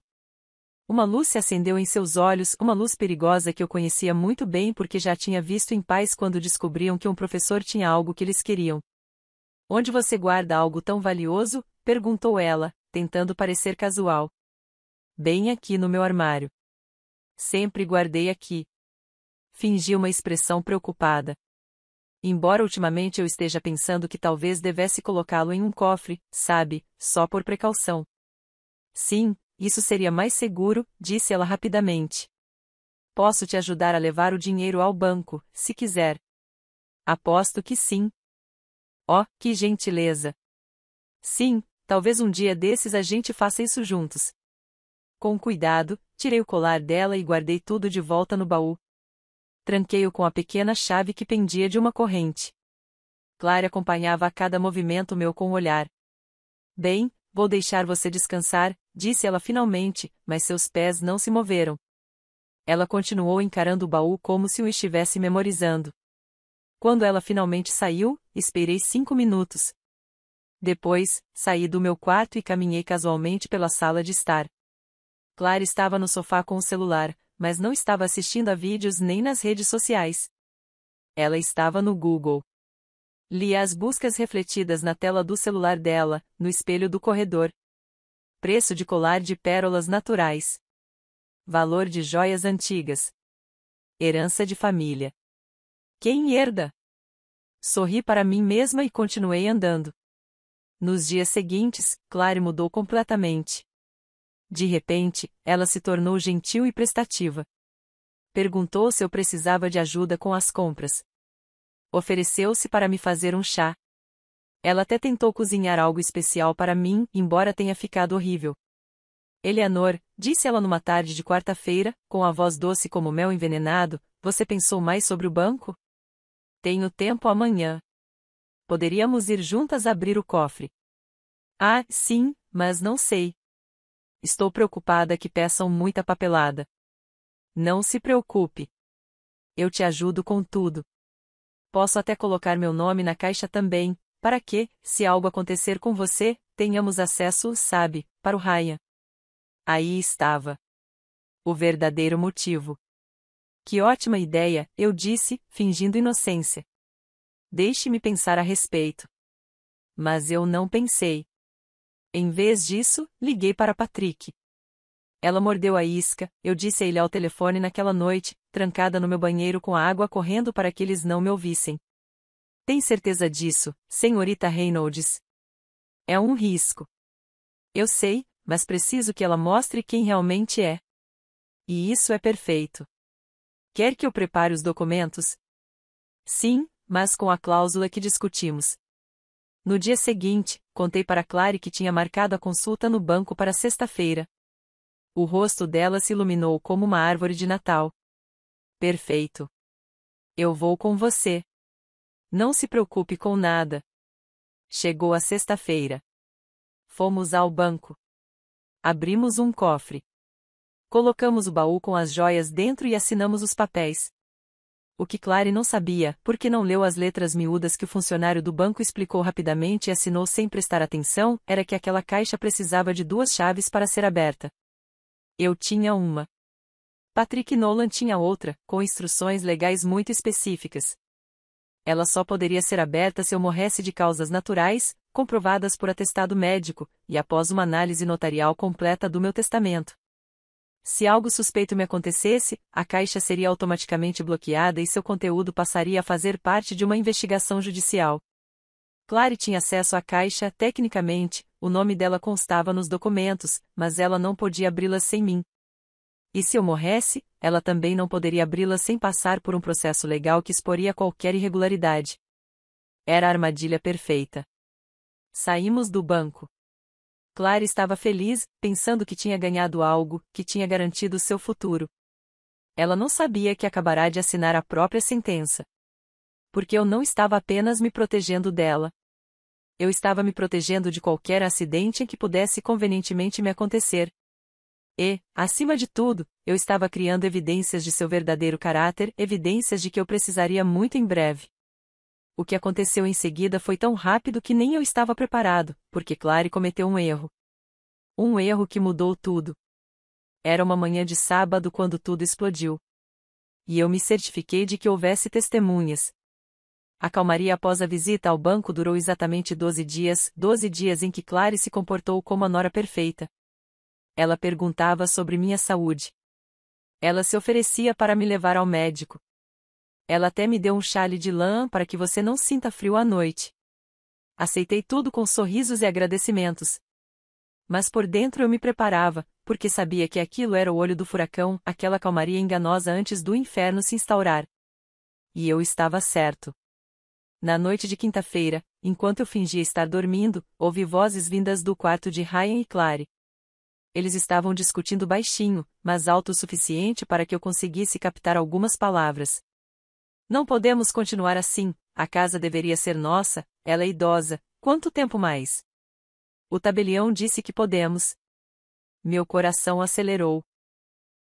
Uma luz se acendeu em seus olhos, uma luz perigosa que eu conhecia muito bem porque já tinha visto em pais quando descobriam que um professor tinha algo que eles queriam. Onde você guarda algo tão valioso? Perguntou ela, tentando parecer casual. Bem aqui no meu armário. Sempre guardei aqui. Fingi uma expressão preocupada. Embora ultimamente eu esteja pensando que talvez devesse colocá-lo em um cofre, sabe, só por precaução. Sim, isso seria mais seguro, disse ela rapidamente. Posso te ajudar a levar o dinheiro ao banco, se quiser. Aposto que sim. Oh, que gentileza! Sim, talvez um dia desses a gente faça isso juntos. Com cuidado, tirei o colar dela e guardei tudo de volta no baú. Tranquei-o com a pequena chave que pendia de uma corrente. Clary acompanhava a cada movimento meu com o olhar. Bem, vou deixar você descansar, disse ela finalmente, mas seus pés não se moveram. Ela continuou encarando o baú como se o estivesse memorizando. Quando ela finalmente saiu, esperei 5 minutos. Depois, saí do meu quarto e caminhei casualmente pela sala de estar. Clary estava no sofá com o celular, mas não estava assistindo a vídeos nem nas redes sociais. Ela estava no Google. Lia as buscas refletidas na tela do celular dela, no espelho do corredor. Preço de colar de pérolas naturais. Valor de joias antigas. Herança de família. Quem herda? Sorri para mim mesma e continuei andando. Nos dias seguintes, Clary mudou completamente. De repente, ela se tornou gentil e prestativa. Perguntou se eu precisava de ajuda com as compras. Ofereceu-se para me fazer um chá. Ela até tentou cozinhar algo especial para mim, embora tenha ficado horrível. Eleanor, disse ela numa tarde de quarta-feira, com a voz doce como mel envenenado, você pensou mais sobre o banco? Tenho tempo amanhã. Poderíamos ir juntas abrir o cofre. Ah, sim, mas não sei. Estou preocupada que peçam muita papelada. Não se preocupe. Eu te ajudo com tudo. Posso até colocar meu nome na caixa também, para que, se algo acontecer com você, tenhamos acesso, sabe, para o Ryan. Aí estava. O verdadeiro motivo. Que ótima ideia, eu disse, fingindo inocência. Deixe-me pensar a respeito. Mas eu não pensei. Em vez disso, liguei para Patrick. Ela mordeu a isca, eu disse a ele ao telefone naquela noite, trancada no meu banheiro com a água correndo para que eles não me ouvissem. Tem certeza disso, senhorita Reynolds? É um risco. Eu sei, mas preciso que ela mostre quem realmente é. E isso é perfeito. Quer que eu prepare os documentos? Sim, mas com a cláusula que discutimos. No dia seguinte, contei para Clary que tinha marcado a consulta no banco para sexta-feira. O rosto dela se iluminou como uma árvore de Natal. Perfeito. Eu vou com você. Não se preocupe com nada. Chegou a sexta-feira. Fomos ao banco. Abrimos um cofre. Colocamos o baú com as joias dentro e assinamos os papéis. O que Clary não sabia, porque não leu as letras miúdas que o funcionário do banco explicou rapidamente e assinou sem prestar atenção, era que aquela caixa precisava de 2 chaves para ser aberta. Eu tinha uma. Patrick Nolan tinha outra, com instruções legais muito específicas. Ela só poderia ser aberta se eu morresse de causas naturais, comprovadas por atestado médico, e após uma análise notarial completa do meu testamento. Se algo suspeito me acontecesse, a caixa seria automaticamente bloqueada e seu conteúdo passaria a fazer parte de uma investigação judicial. Clary tinha acesso à caixa, tecnicamente, o nome dela constava nos documentos, mas ela não podia abri-la sem mim. E se eu morresse, ela também não poderia abri-la sem passar por um processo legal que exporia qualquer irregularidade. Era a armadilha perfeita. Saímos do banco. Clary estava feliz, pensando que tinha ganhado algo, que tinha garantido seu futuro. Ela não sabia que acabará de assinar a própria sentença. Porque eu não estava apenas me protegendo dela. Eu estava me protegendo de qualquer acidente em que pudesse convenientemente me acontecer. E, acima de tudo, eu estava criando evidências de seu verdadeiro caráter, evidências de que eu precisaria muito em breve. O que aconteceu em seguida foi tão rápido que nem eu estava preparado, porque Clary cometeu um erro. Um erro que mudou tudo. Era uma manhã de sábado quando tudo explodiu. E eu me certifiquei de que houvesse testemunhas. A calmaria após a visita ao banco durou exatamente 12 dias em que Clary se comportou como a nora perfeita. Ela perguntava sobre minha saúde. Ela se oferecia para me levar ao médico. Ela até me deu um chale de lã para que você não sinta frio à noite. Aceitei tudo com sorrisos e agradecimentos. Mas por dentro eu me preparava, porque sabia que aquilo era o olho do furacão, aquela calmaria enganosa antes do inferno se instaurar. E eu estava certo. Na noite de quinta-feira, enquanto eu fingia estar dormindo, ouvi vozes vindas do quarto de Ryan e Clary. Eles estavam discutindo baixinho, mas alto o suficiente para que eu conseguisse captar algumas palavras. Não podemos continuar assim, a casa deveria ser nossa, ela é idosa, quanto tempo mais? O tabelião disse que podemos. Meu coração acelerou.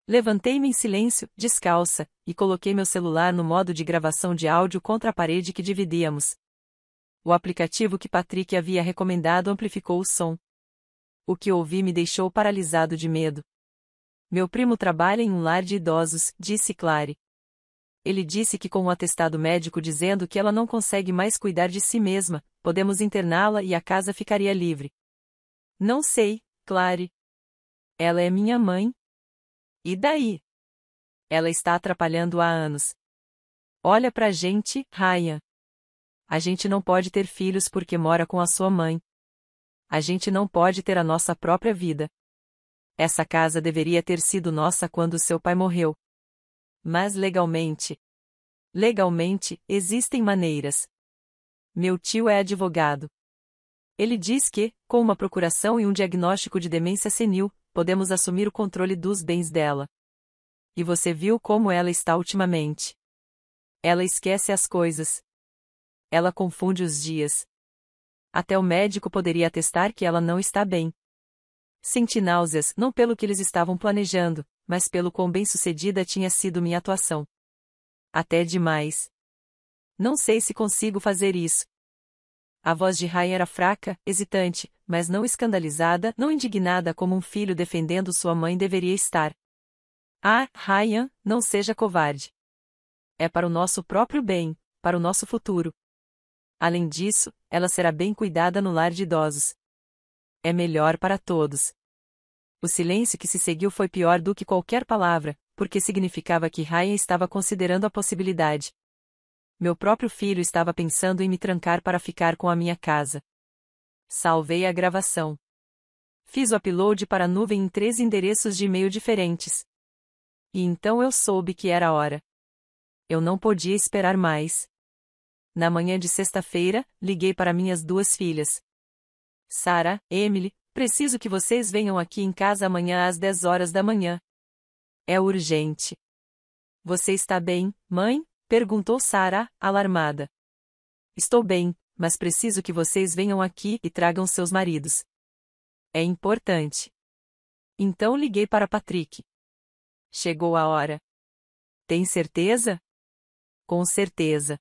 Levantei-me em silêncio, descalça, e coloquei meu celular no modo de gravação de áudio contra a parede que dividíamos. O aplicativo que Patrick havia recomendado amplificou o som. O que ouvi me deixou paralisado de medo. Meu primo trabalha em um lar de idosos, disse Clary. Ele disse que com um atestado médico dizendo que ela não consegue mais cuidar de si mesma, podemos interná-la e a casa ficaria livre. Não sei, Clary. Ela é minha mãe. E daí? Ela está atrapalhando há anos. Olha pra gente, Ryan. A gente não pode ter filhos porque mora com a sua mãe. A gente não pode ter a nossa própria vida. Essa casa deveria ter sido nossa quando seu pai morreu. Mas legalmente, existem maneiras. Meu tio é advogado. Ele diz que, com uma procuração e um diagnóstico de demência senil, podemos assumir o controle dos bens dela. E você viu como ela está ultimamente. Ela esquece as coisas. Ela confunde os dias. Até o médico poderia atestar que ela não está bem. Senti náuseas, não pelo que eles estavam planejando, mas pelo quão bem-sucedida tinha sido minha atuação. Até demais. Não sei se consigo fazer isso. A voz de Ryan era fraca, hesitante, mas não escandalizada, não indignada como um filho defendendo sua mãe deveria estar. Ah, Ryan, não seja covarde. É para o nosso próprio bem, para o nosso futuro. Além disso, ela será bem cuidada no lar de idosos. É melhor para todos. O silêncio que se seguiu foi pior do que qualquer palavra, porque significava que Ryan estava considerando a possibilidade. Meu próprio filho estava pensando em me trancar para ficar com a minha casa. Salvei a gravação. Fiz o upload para a nuvem em 3 endereços de e-mail diferentes. E então eu soube que era a hora. Eu não podia esperar mais. Na manhã de sexta-feira, liguei para minhas 2 filhas. Sarah, Emily, preciso que vocês venham aqui em casa amanhã às 10 horas da manhã. É urgente. Você está bem, mãe? Perguntou Sarah, alarmada. Estou bem, mas preciso que vocês venham aqui e tragam seus maridos. É importante. Então liguei para Patrick. chegou a hora. Tem certeza? Com certeza.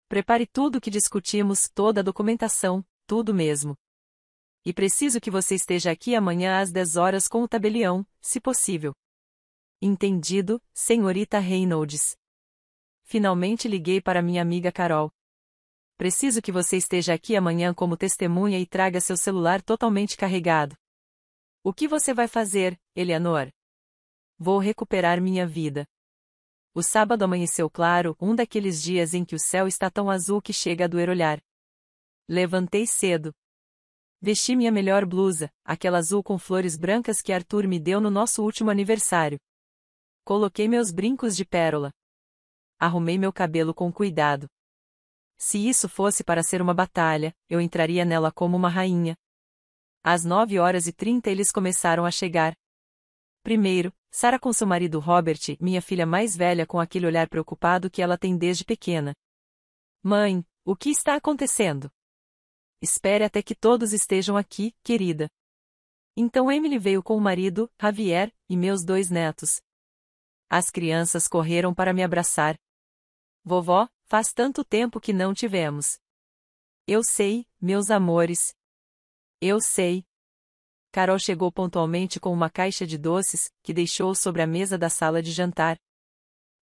Prepare tudo o que discutimos, toda a documentação, tudo mesmo. E preciso que você esteja aqui amanhã às 10 horas com o tabelião, se possível. Entendido, senhorita Reynolds. Finalmente liguei para minha amiga Carol. Preciso que você esteja aqui amanhã como testemunha e traga seu celular totalmente carregado. O que você vai fazer, Eleanor? Vou recuperar minha vida. O sábado amanheceu claro, um daqueles dias em que o céu está tão azul que chega a doer olhar. Levantei cedo. Vesti minha melhor blusa, aquela azul com flores brancas que Arthur me deu no nosso último aniversário. Coloquei meus brincos de pérola. Arrumei meu cabelo com cuidado. Se isso fosse para ser uma batalha, eu entraria nela como uma rainha. Às 9h30 eles começaram a chegar. Primeiro, Sarah com seu marido Robert, minha filha mais velha com aquele olhar preocupado que ela tem desde pequena. Mãe, o que está acontecendo? Espere até que todos estejam aqui, querida. Então Emily veio com o marido, Javier, e meus 2 netos. As crianças correram para me abraçar. Vovó, faz tanto tempo que não tivemos. Eu sei, meus amores. Eu sei. Carol chegou pontualmente com uma caixa de doces, que deixou sobre a mesa da sala de jantar.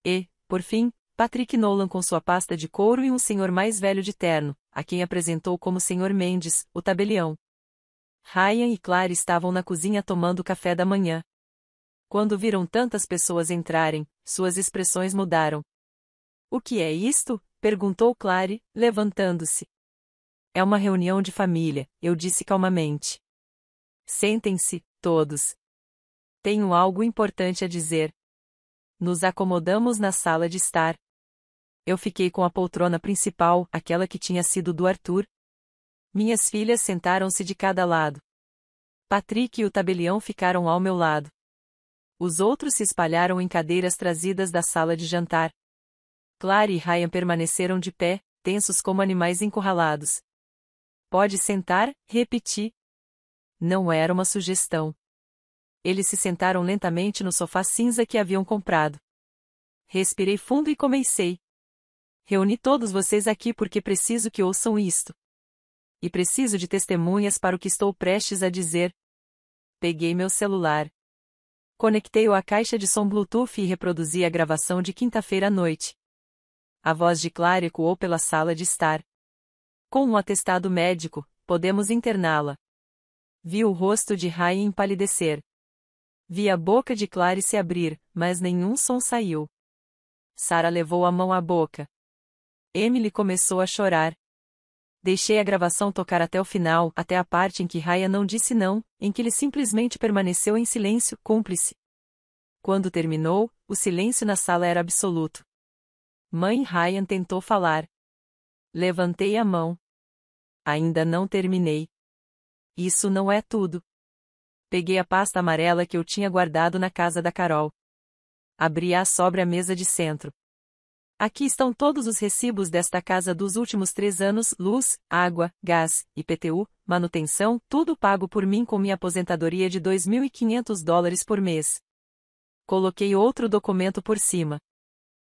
E, por fim, Patrick Nolan com sua pasta de couro e um senhor mais velho de terno, a quem apresentou como Sr. Mendes, o tabelião. Ryan e Clary estavam na cozinha tomando café da manhã. Quando viram tantas pessoas entrarem, suas expressões mudaram. O que é isto? Perguntou Clary, levantando-se. É uma reunião de família, eu disse calmamente. Sentem-se, todos. Tenho algo importante a dizer. Nos acomodamos na sala de estar. Eu fiquei com a poltrona principal, aquela que tinha sido do Arthur. Minhas filhas sentaram-se de cada lado. Patrick e o tabelião ficaram ao meu lado. Os outros se espalharam em cadeiras trazidas da sala de jantar. Clary e Ryan permaneceram de pé, tensos como animais encurralados. Pode sentar, repeti. Não era uma sugestão. Eles se sentaram lentamente no sofá cinza que haviam comprado. Respirei fundo e comecei. Reuni todos vocês aqui porque preciso que ouçam isto. E preciso de testemunhas para o que estou prestes a dizer. Peguei meu celular. Conectei-o à caixa de som Bluetooth e reproduzi a gravação de quinta-feira à noite. A voz de Clary ecoou pela sala de estar. Com um atestado médico, podemos interná-la. Vi o rosto de Ryan empalidecer. Vi a boca de Clary se abrir, mas nenhum som saiu. Sarah levou a mão à boca. Emily começou a chorar. Deixei a gravação tocar até o final, até a parte em que Ryan não disse não, em que ele simplesmente permaneceu em silêncio, cúmplice. Quando terminou, o silêncio na sala era absoluto. Mãe Ryan tentou falar. Levantei a mão. Ainda não terminei. Isso não é tudo. Peguei a pasta amarela que eu tinha guardado na casa da Carol. Abri-a sobre a mesa de centro. Aqui estão todos os recibos desta casa dos últimos 3 anos, luz, água, gás, IPTU, manutenção, tudo pago por mim com minha aposentadoria de $2.500 por mês. Coloquei outro documento por cima.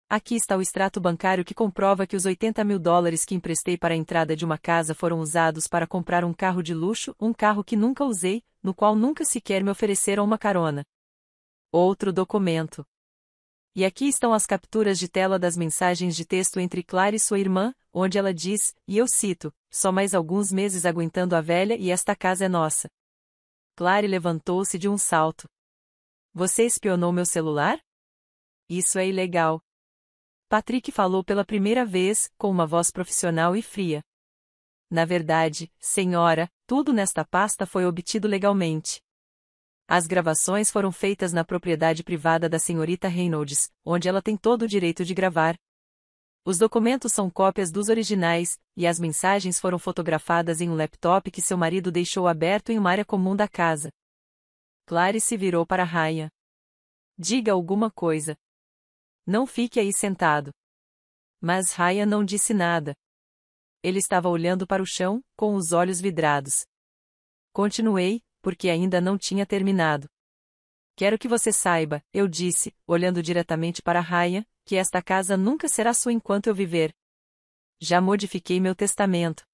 Aqui está o extrato bancário que comprova que os $80 mil que emprestei para a entrada de uma casa foram usados para comprar um carro de luxo, um carro que nunca usei, no qual nunca sequer me ofereceram uma carona. Outro documento. E aqui estão as capturas de tela das mensagens de texto entre Clary e sua irmã, onde ela diz, e eu cito, só mais alguns meses aguentando a velha e esta casa é nossa. Clary levantou-se de um salto. Você espionou meu celular? Isso é ilegal. Patrick falou pela primeira vez, com uma voz profissional e fria. Na verdade, senhora, tudo nesta pasta foi obtido legalmente. As gravações foram feitas na propriedade privada da senhorita Reynolds, onde ela tem todo o direito de gravar. Os documentos são cópias dos originais, e as mensagens foram fotografadas em um laptop que seu marido deixou aberto em uma área comum da casa. Clary se virou para Ryan. Diga alguma coisa. Não fique aí sentado. Mas Ryan não disse nada. Ele estava olhando para o chão, com os olhos vidrados. Continuei, porque ainda não tinha terminado. Quero que você saiba, eu disse, olhando diretamente para Ryan, que esta casa nunca será sua enquanto eu viver. Já modifiquei meu testamento.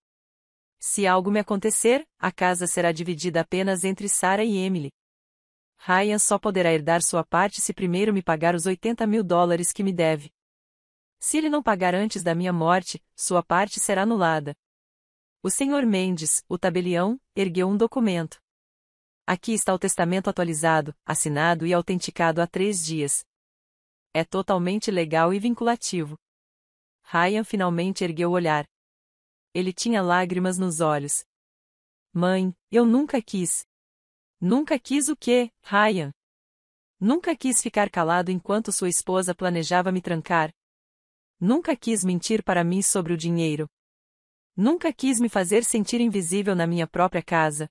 Se algo me acontecer, a casa será dividida apenas entre Sarah e Emily. Ryan só poderá herdar sua parte se primeiro me pagar os $80.000 que me deve. Se ele não pagar antes da minha morte, sua parte será anulada. O Sr. Mendes, o tabelião, ergueu um documento. Aqui está o testamento atualizado, assinado e autenticado há 3 dias. É totalmente legal e vinculativo. Ryan finalmente ergueu o olhar. Ele tinha lágrimas nos olhos. Mãe, eu nunca quis. Nunca quis o quê, Ryan? Nunca quis ficar calado enquanto sua esposa planejava me trancar. Nunca quis mentir para mim sobre o dinheiro. Nunca quis me fazer sentir invisível na minha própria casa.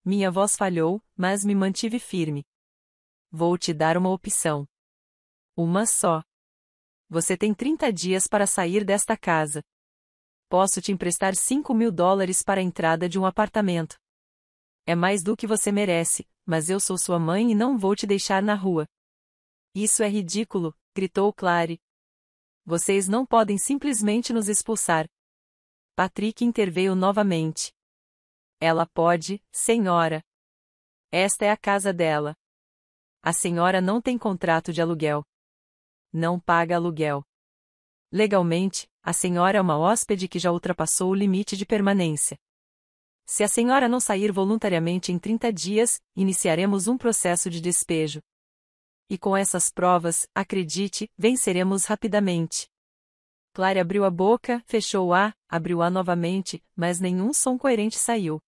Minha voz falhou, mas me mantive firme. Vou te dar uma opção. Uma só. Você tem 30 dias para sair desta casa. Posso te emprestar $5.000 para a entrada de um apartamento. É mais do que você merece, mas eu sou sua mãe e não vou te deixar na rua. Isso é ridículo, gritou Clary. Vocês não podem simplesmente nos expulsar. Patrick interveio novamente. Ela pode, senhora. Esta é a casa dela. A senhora não tem contrato de aluguel. Não paga aluguel. Legalmente, a senhora é uma hóspede que já ultrapassou o limite de permanência. Se a senhora não sair voluntariamente em 30 dias, iniciaremos um processo de despejo. E com essas provas, acredite, venceremos rapidamente. Clary abriu a boca, fechou-a, abriu-a novamente, mas nenhum som coerente saiu.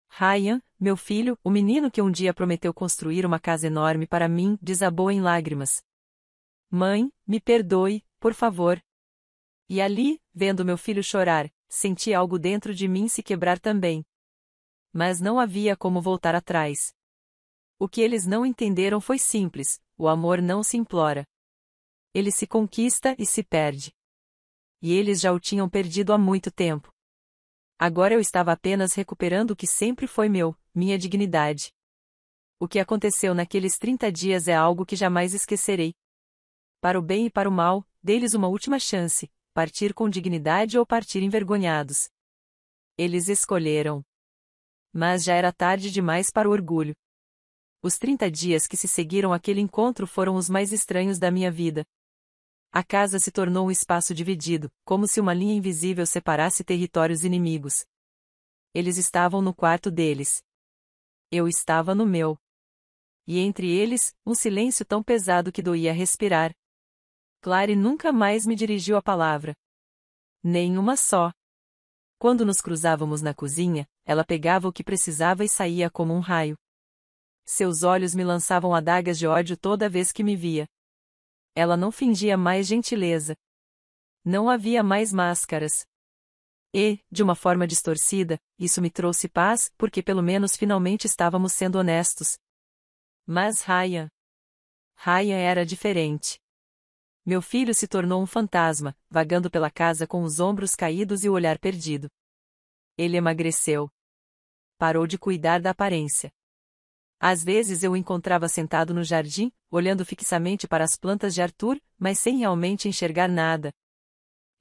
Ryan, meu filho, o menino que um dia prometeu construir uma casa enorme para mim, desabou em lágrimas. Mãe, me perdoe, por favor. E ali, vendo meu filho chorar, senti algo dentro de mim se quebrar também. Mas não havia como voltar atrás. O que eles não entenderam foi simples: o amor não se implora. Ele se conquista e se perde. E eles já o tinham perdido há muito tempo. Agora eu estava apenas recuperando o que sempre foi meu, minha dignidade. O que aconteceu naqueles 30 dias é algo que jamais esquecerei. Para o bem e para o mal, dei-lhes uma última chance: partir com dignidade ou partir envergonhados. Eles escolheram. Mas já era tarde demais para o orgulho. Os 30 dias que se seguiram àquele encontro foram os mais estranhos da minha vida. A casa se tornou um espaço dividido, como se uma linha invisível separasse territórios inimigos. Eles estavam no quarto deles. Eu estava no meu. E entre eles, um silêncio tão pesado que doía respirar. Clary nunca mais me dirigiu a palavra. Nem uma só. Quando nos cruzávamos na cozinha, ela pegava o que precisava e saía como um raio. Seus olhos me lançavam adagas de ódio toda vez que me via. Ela não fingia mais gentileza. Não havia mais máscaras. E, de uma forma distorcida, isso me trouxe paz, porque pelo menos finalmente estávamos sendo honestos. Mas Ryan era diferente. Meu filho se tornou um fantasma, vagando pela casa com os ombros caídos e o olhar perdido. Ele emagreceu. Parou de cuidar da aparência. Às vezes eu o encontrava sentado no jardim, olhando fixamente para as plantas de Arthur, mas sem realmente enxergar nada.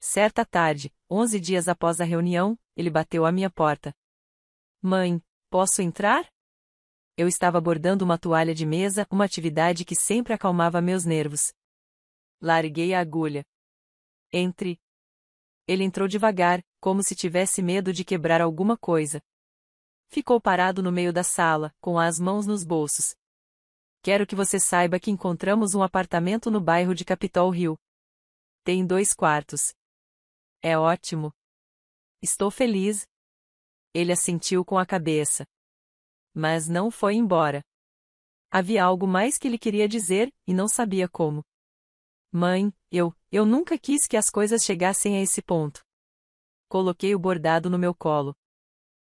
Certa tarde, 11 dias após a reunião, ele bateu à minha porta. Mãe, posso entrar? Eu estava bordando uma toalha de mesa, uma atividade que sempre acalmava meus nervos. Larguei a agulha. Entre. Ele entrou devagar, como se tivesse medo de quebrar alguma coisa. Ficou parado no meio da sala, com as mãos nos bolsos. Quero que você saiba que encontramos um apartamento no bairro de Capitol Hill. Tem 2 quartos. É ótimo. Estou feliz. Ele assentiu com a cabeça. Mas não foi embora. Havia algo mais que ele queria dizer, e não sabia como. Mãe, eu nunca quis que as coisas chegassem a esse ponto. Coloquei o bordado no meu colo.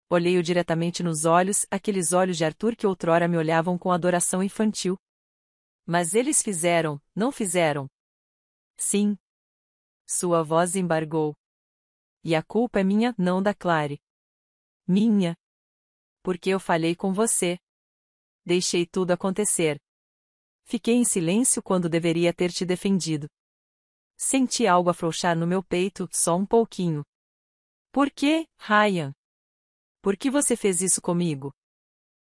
Olhei-o diretamente nos olhos, aqueles olhos de Arthur que outrora me olhavam com adoração infantil. Mas eles fizeram, não fizeram? Sim. Sua voz embargou. E a culpa é minha, não da Clary. Minha. Porque eu falhei com você. Deixei tudo acontecer. Fiquei em silêncio quando deveria ter te defendido. Senti algo afrouxar no meu peito, só um pouquinho. Por que, Ryan? Por que você fez isso comigo?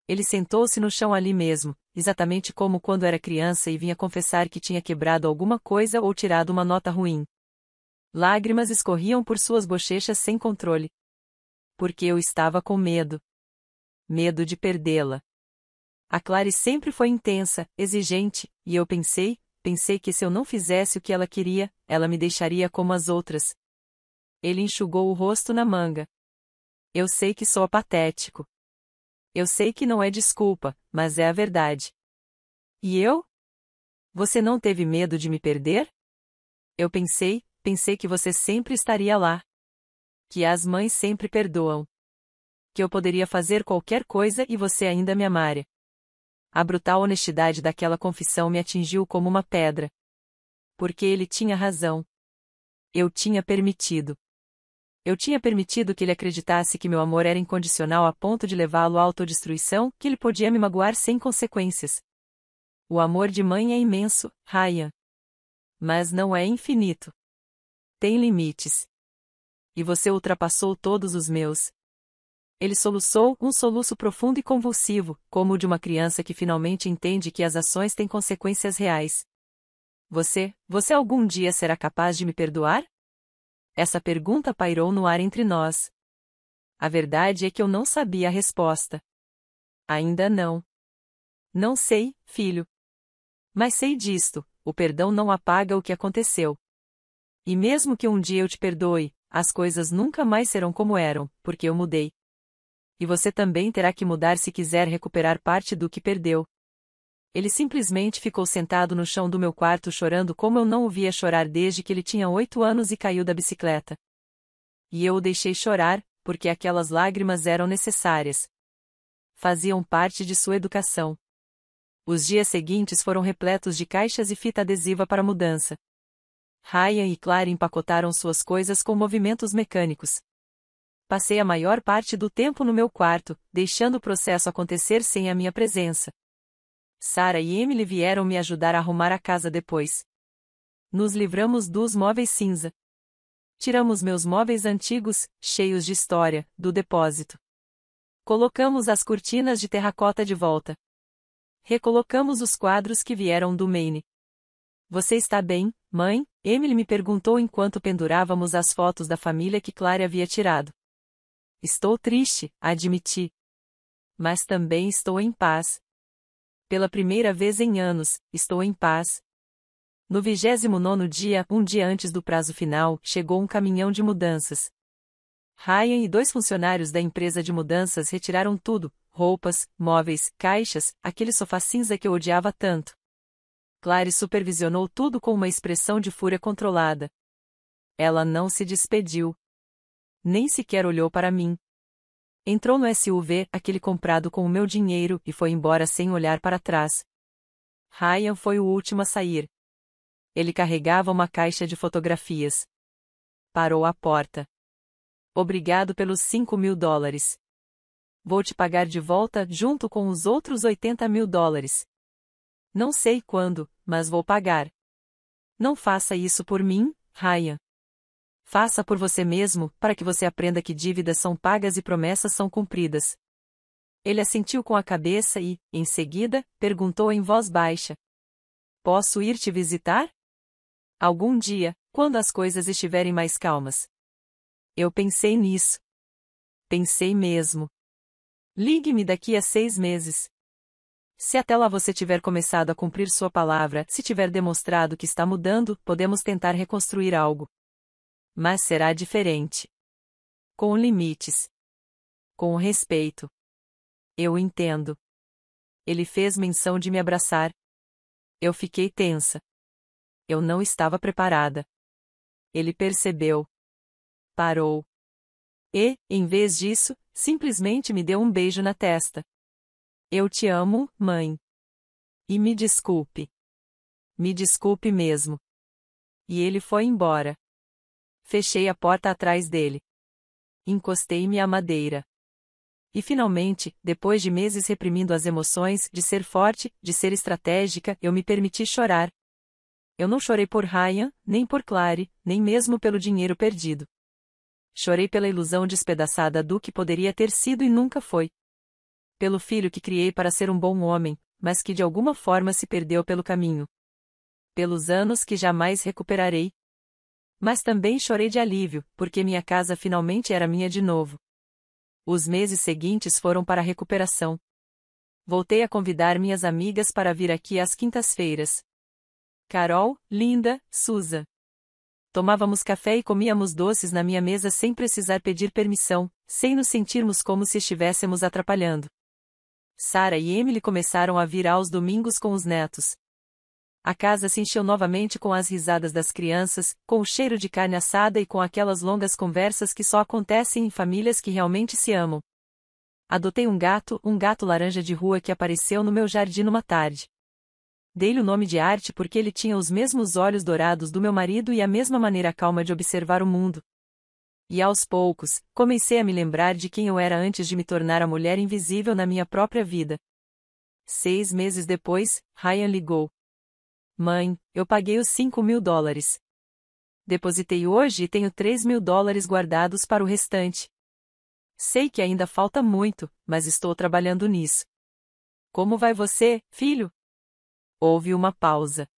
Ele sentou-se no chão ali mesmo, exatamente como quando era criança e vinha confessar que tinha quebrado alguma coisa ou tirado uma nota ruim. Lágrimas escorriam por suas bochechas sem controle. Porque eu estava com medo. Medo de perdê-la. A Clary sempre foi intensa, exigente, e eu pensei que se eu não fizesse o que ela queria, ela me deixaria como as outras. Ele enxugou o rosto na manga. Eu sei que sou patético. Eu sei que não é desculpa, mas é a verdade. E eu? Você não teve medo de me perder? Eu pensei que você sempre estaria lá. Que as mães sempre perdoam. Que eu poderia fazer qualquer coisa e você ainda me amaria. A brutal honestidade daquela confissão me atingiu como uma pedra. Porque ele tinha razão. Eu tinha permitido. Eu tinha permitido que ele acreditasse que meu amor era incondicional a ponto de levá-lo à autodestruição, que ele podia me magoar sem consequências. O amor de mãe é imenso, Ryan. Mas não é infinito. Tem limites. E você ultrapassou todos os meus. Ele soluçou, um soluço profundo e convulsivo, como o de uma criança que finalmente entende que as ações têm consequências reais. Você algum dia será capaz de me perdoar? Essa pergunta pairou no ar entre nós. A verdade é que eu não sabia a resposta. Ainda não. Não sei, filho. Mas sei disto, o perdão não apaga o que aconteceu. E mesmo que um dia eu te perdoe, as coisas nunca mais serão como eram, porque eu mudei. E você também terá que mudar se quiser recuperar parte do que perdeu. Ele simplesmente ficou sentado no chão do meu quarto chorando como eu não o via chorar desde que ele tinha 8 anos e caiu da bicicleta. E eu o deixei chorar, porque aquelas lágrimas eram necessárias. Faziam parte de sua educação. Os dias seguintes foram repletos de caixas e fita adesiva para mudança. Ryan e Clary empacotaram suas coisas com movimentos mecânicos. Passei a maior parte do tempo no meu quarto, deixando o processo acontecer sem a minha presença. Sarah e Emily vieram me ajudar a arrumar a casa depois. Nos livramos dos móveis cinza. Tiramos meus móveis antigos, cheios de história, do depósito. Colocamos as cortinas de terracota de volta. Recolocamos os quadros que vieram do Maine. Você está bem, mãe? Emily me perguntou enquanto pendurávamos as fotos da família que Clary havia tirado. Estou triste, admiti. Mas também estou em paz. Pela primeira vez em anos, estou em paz. No 29º dia, um dia antes do prazo final, chegou um caminhão de mudanças. Ryan e 2 funcionários da empresa de mudanças retiraram tudo, roupas, móveis, caixas, aquele sofá cinza que eu odiava tanto. Clary supervisionou tudo com uma expressão de fúria controlada. Ela não se despediu. Nem sequer olhou para mim. Entrou no SUV, aquele comprado com o meu dinheiro, e foi embora sem olhar para trás. Ryan foi o último a sair. Ele carregava uma caixa de fotografias. Parou à porta. Obrigado pelos $5.000. Vou te pagar de volta junto com os outros $80.000. Não sei quando, mas vou pagar. Não faça isso por mim, Ryan. Faça por você mesmo, para que você aprenda que dívidas são pagas e promessas são cumpridas. Ele assentiu com a cabeça e, em seguida, perguntou em voz baixa. Posso ir te visitar? Algum dia, quando as coisas estiverem mais calmas. Eu pensei nisso. Pensei mesmo. Ligue-me daqui a 6 meses. Se até lá você tiver começado a cumprir sua palavra, se tiver demonstrado que está mudando, podemos tentar reconstruir algo. Mas será diferente. Com limites. Com respeito. Eu entendo. Ele fez menção de me abraçar. Eu fiquei tensa. Eu não estava preparada. Ele percebeu. Parou. E, em vez disso, simplesmente me deu um beijo na testa. Eu te amo, mãe. E me desculpe. Me desculpe mesmo. E ele foi embora. Fechei a porta atrás dele. Encostei-me à madeira. E finalmente, depois de meses reprimindo as emoções, de ser forte, de ser estratégica, eu me permiti chorar. Eu não chorei por Ryan, nem por Clary, nem mesmo pelo dinheiro perdido. Chorei pela ilusão despedaçada do que poderia ter sido e nunca foi. Pelo filho que criei para ser um bom homem, mas que de alguma forma se perdeu pelo caminho. Pelos anos que jamais recuperarei. Mas também chorei de alívio, porque minha casa finalmente era minha de novo. Os meses seguintes foram para a recuperação. Voltei a convidar minhas amigas para vir aqui às quintas-feiras. Carol, Linda, Susan. Tomávamos café e comíamos doces na minha mesa sem precisar pedir permissão, sem nos sentirmos como se estivéssemos atrapalhando. Sarah e Emily começaram a vir aos domingos com os netos. A casa se encheu novamente com as risadas das crianças, com o cheiro de carne assada e com aquelas longas conversas que só acontecem em famílias que realmente se amam. Adotei um gato laranja de rua que apareceu no meu jardim numa tarde. Dei-lhe o nome de Art porque ele tinha os mesmos olhos dourados do meu marido e a mesma maneira calma de observar o mundo. E aos poucos, comecei a me lembrar de quem eu era antes de me tornar a mulher invisível na minha própria vida. 6 meses depois, Ryan ligou. Mãe, eu paguei os $5.000. Depositei hoje e tenho $3.000 guardados para o restante. Sei que ainda falta muito, mas estou trabalhando nisso. Como vai você, filho? Houve uma pausa.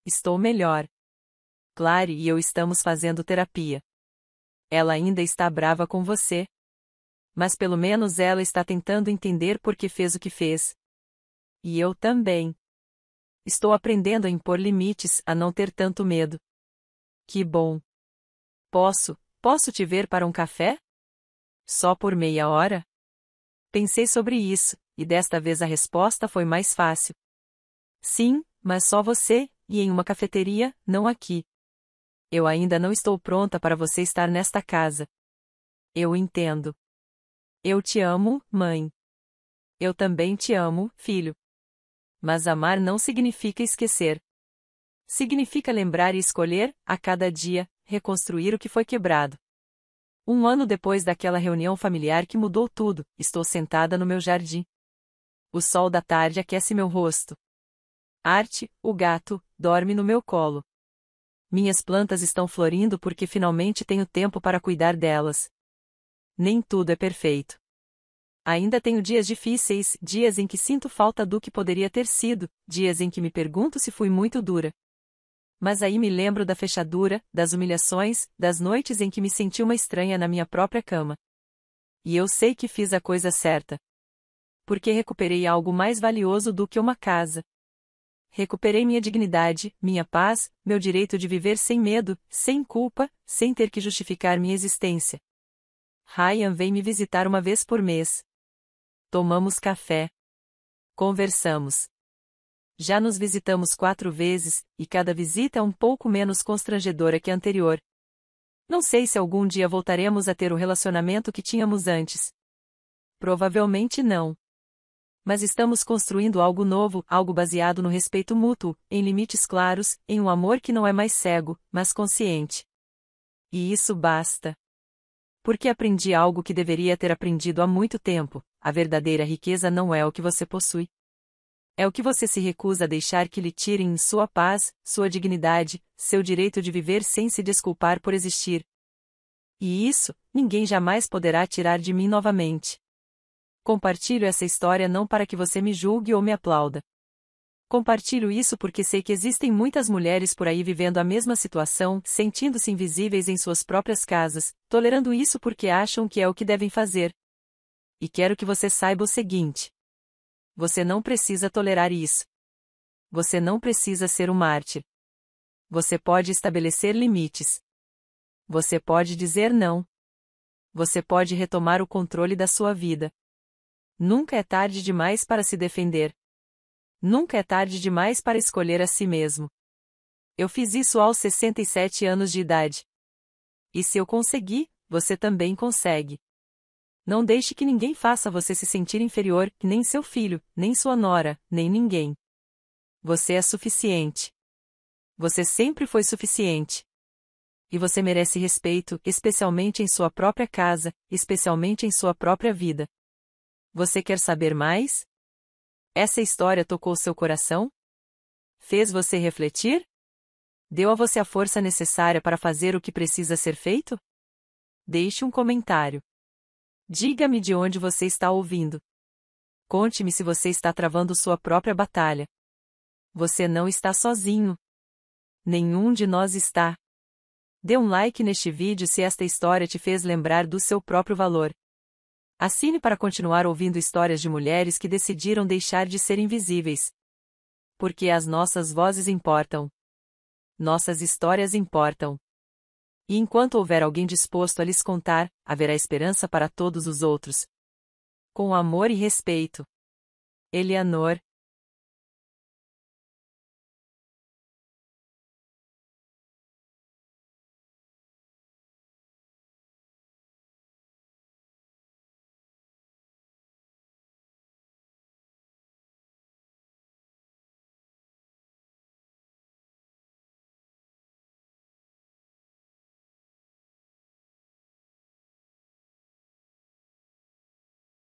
Estou melhor. Clary e eu estamos fazendo terapia. Ela ainda está brava com você. Mas pelo menos ela está tentando entender por que fez o que fez. E eu também. Estou aprendendo a impor limites, a não ter tanto medo. Que bom. Posso te ver para um café? Só por meia hora? Pensei sobre isso, e desta vez a resposta foi mais fácil. Sim, mas só você, e em uma cafeteria, não aqui. Eu ainda não estou pronta para você estar nesta casa. Eu entendo. Eu te amo, mãe. Eu também te amo, filho. Mas amar não significa esquecer. Significa lembrar e escolher, a cada dia, reconstruir o que foi quebrado. 1 ano depois daquela reunião familiar que mudou tudo, estou sentada no meu jardim. O sol da tarde aquece meu rosto. Art, o gato, dorme no meu colo. Minhas plantas estão florindo porque finalmente tenho tempo para cuidar delas. Nem tudo é perfeito. Ainda tenho dias difíceis, dias em que sinto falta do que poderia ter sido, dias em que me pergunto se fui muito dura. Mas aí me lembro da fechadura, das humilhações, das noites em que me senti uma estranha na minha própria cama. E eu sei que fiz a coisa certa. Porque recuperei algo mais valioso do que uma casa. Recuperei minha dignidade, minha paz, meu direito de viver sem medo, sem culpa, sem ter que justificar minha existência. Ryan vem me visitar uma vez por mês. Tomamos café. Conversamos. Já nos visitamos 4 vezes, e cada visita é um pouco menos constrangedora que a anterior. Não sei se algum dia voltaremos a ter o relacionamento que tínhamos antes. Provavelmente não. Mas estamos construindo algo novo, algo baseado no respeito mútuo, em limites claros, em um amor que não é mais cego, mas consciente. E isso basta. Porque aprendi algo que deveria ter aprendido há muito tempo: a verdadeira riqueza não é o que você possui. É o que você se recusa a deixar que lhe tirem sua paz, sua dignidade, seu direito de viver sem se desculpar por existir. E isso, ninguém jamais poderá tirar de mim novamente. Compartilho essa história não para que você me julgue ou me aplauda. Compartilho isso porque sei que existem muitas mulheres por aí vivendo a mesma situação, sentindo-se invisíveis em suas próprias casas, tolerando isso porque acham que é o que devem fazer. E quero que você saiba o seguinte: você não precisa tolerar isso. Você não precisa ser um mártir. Você pode estabelecer limites. Você pode dizer não. Você pode retomar o controle da sua vida. Nunca é tarde demais para se defender. Nunca é tarde demais para escolher a si mesmo. Eu fiz isso aos 67 anos de idade. E se eu consegui, você também consegue. Não deixe que ninguém faça você se sentir inferior, nem seu filho, nem sua nora, nem ninguém. Você é suficiente. Você sempre foi suficiente. E você merece respeito, especialmente em sua própria casa, especialmente em sua própria vida. Você quer saber mais? Essa história tocou seu coração? Fez você refletir? Deu a você a força necessária para fazer o que precisa ser feito? Deixe um comentário. Diga-me de onde você está ouvindo. Conte-me se você está travando sua própria batalha. Você não está sozinho. Nenhum de nós está. Dê um like neste vídeo se esta história te fez lembrar do seu próprio valor. Assine para continuar ouvindo histórias de mulheres que decidiram deixar de ser invisíveis. Porque as nossas vozes importam. Nossas histórias importam. E enquanto houver alguém disposto a lhes contar, haverá esperança para todos os outros. Com amor e respeito. Eleanor.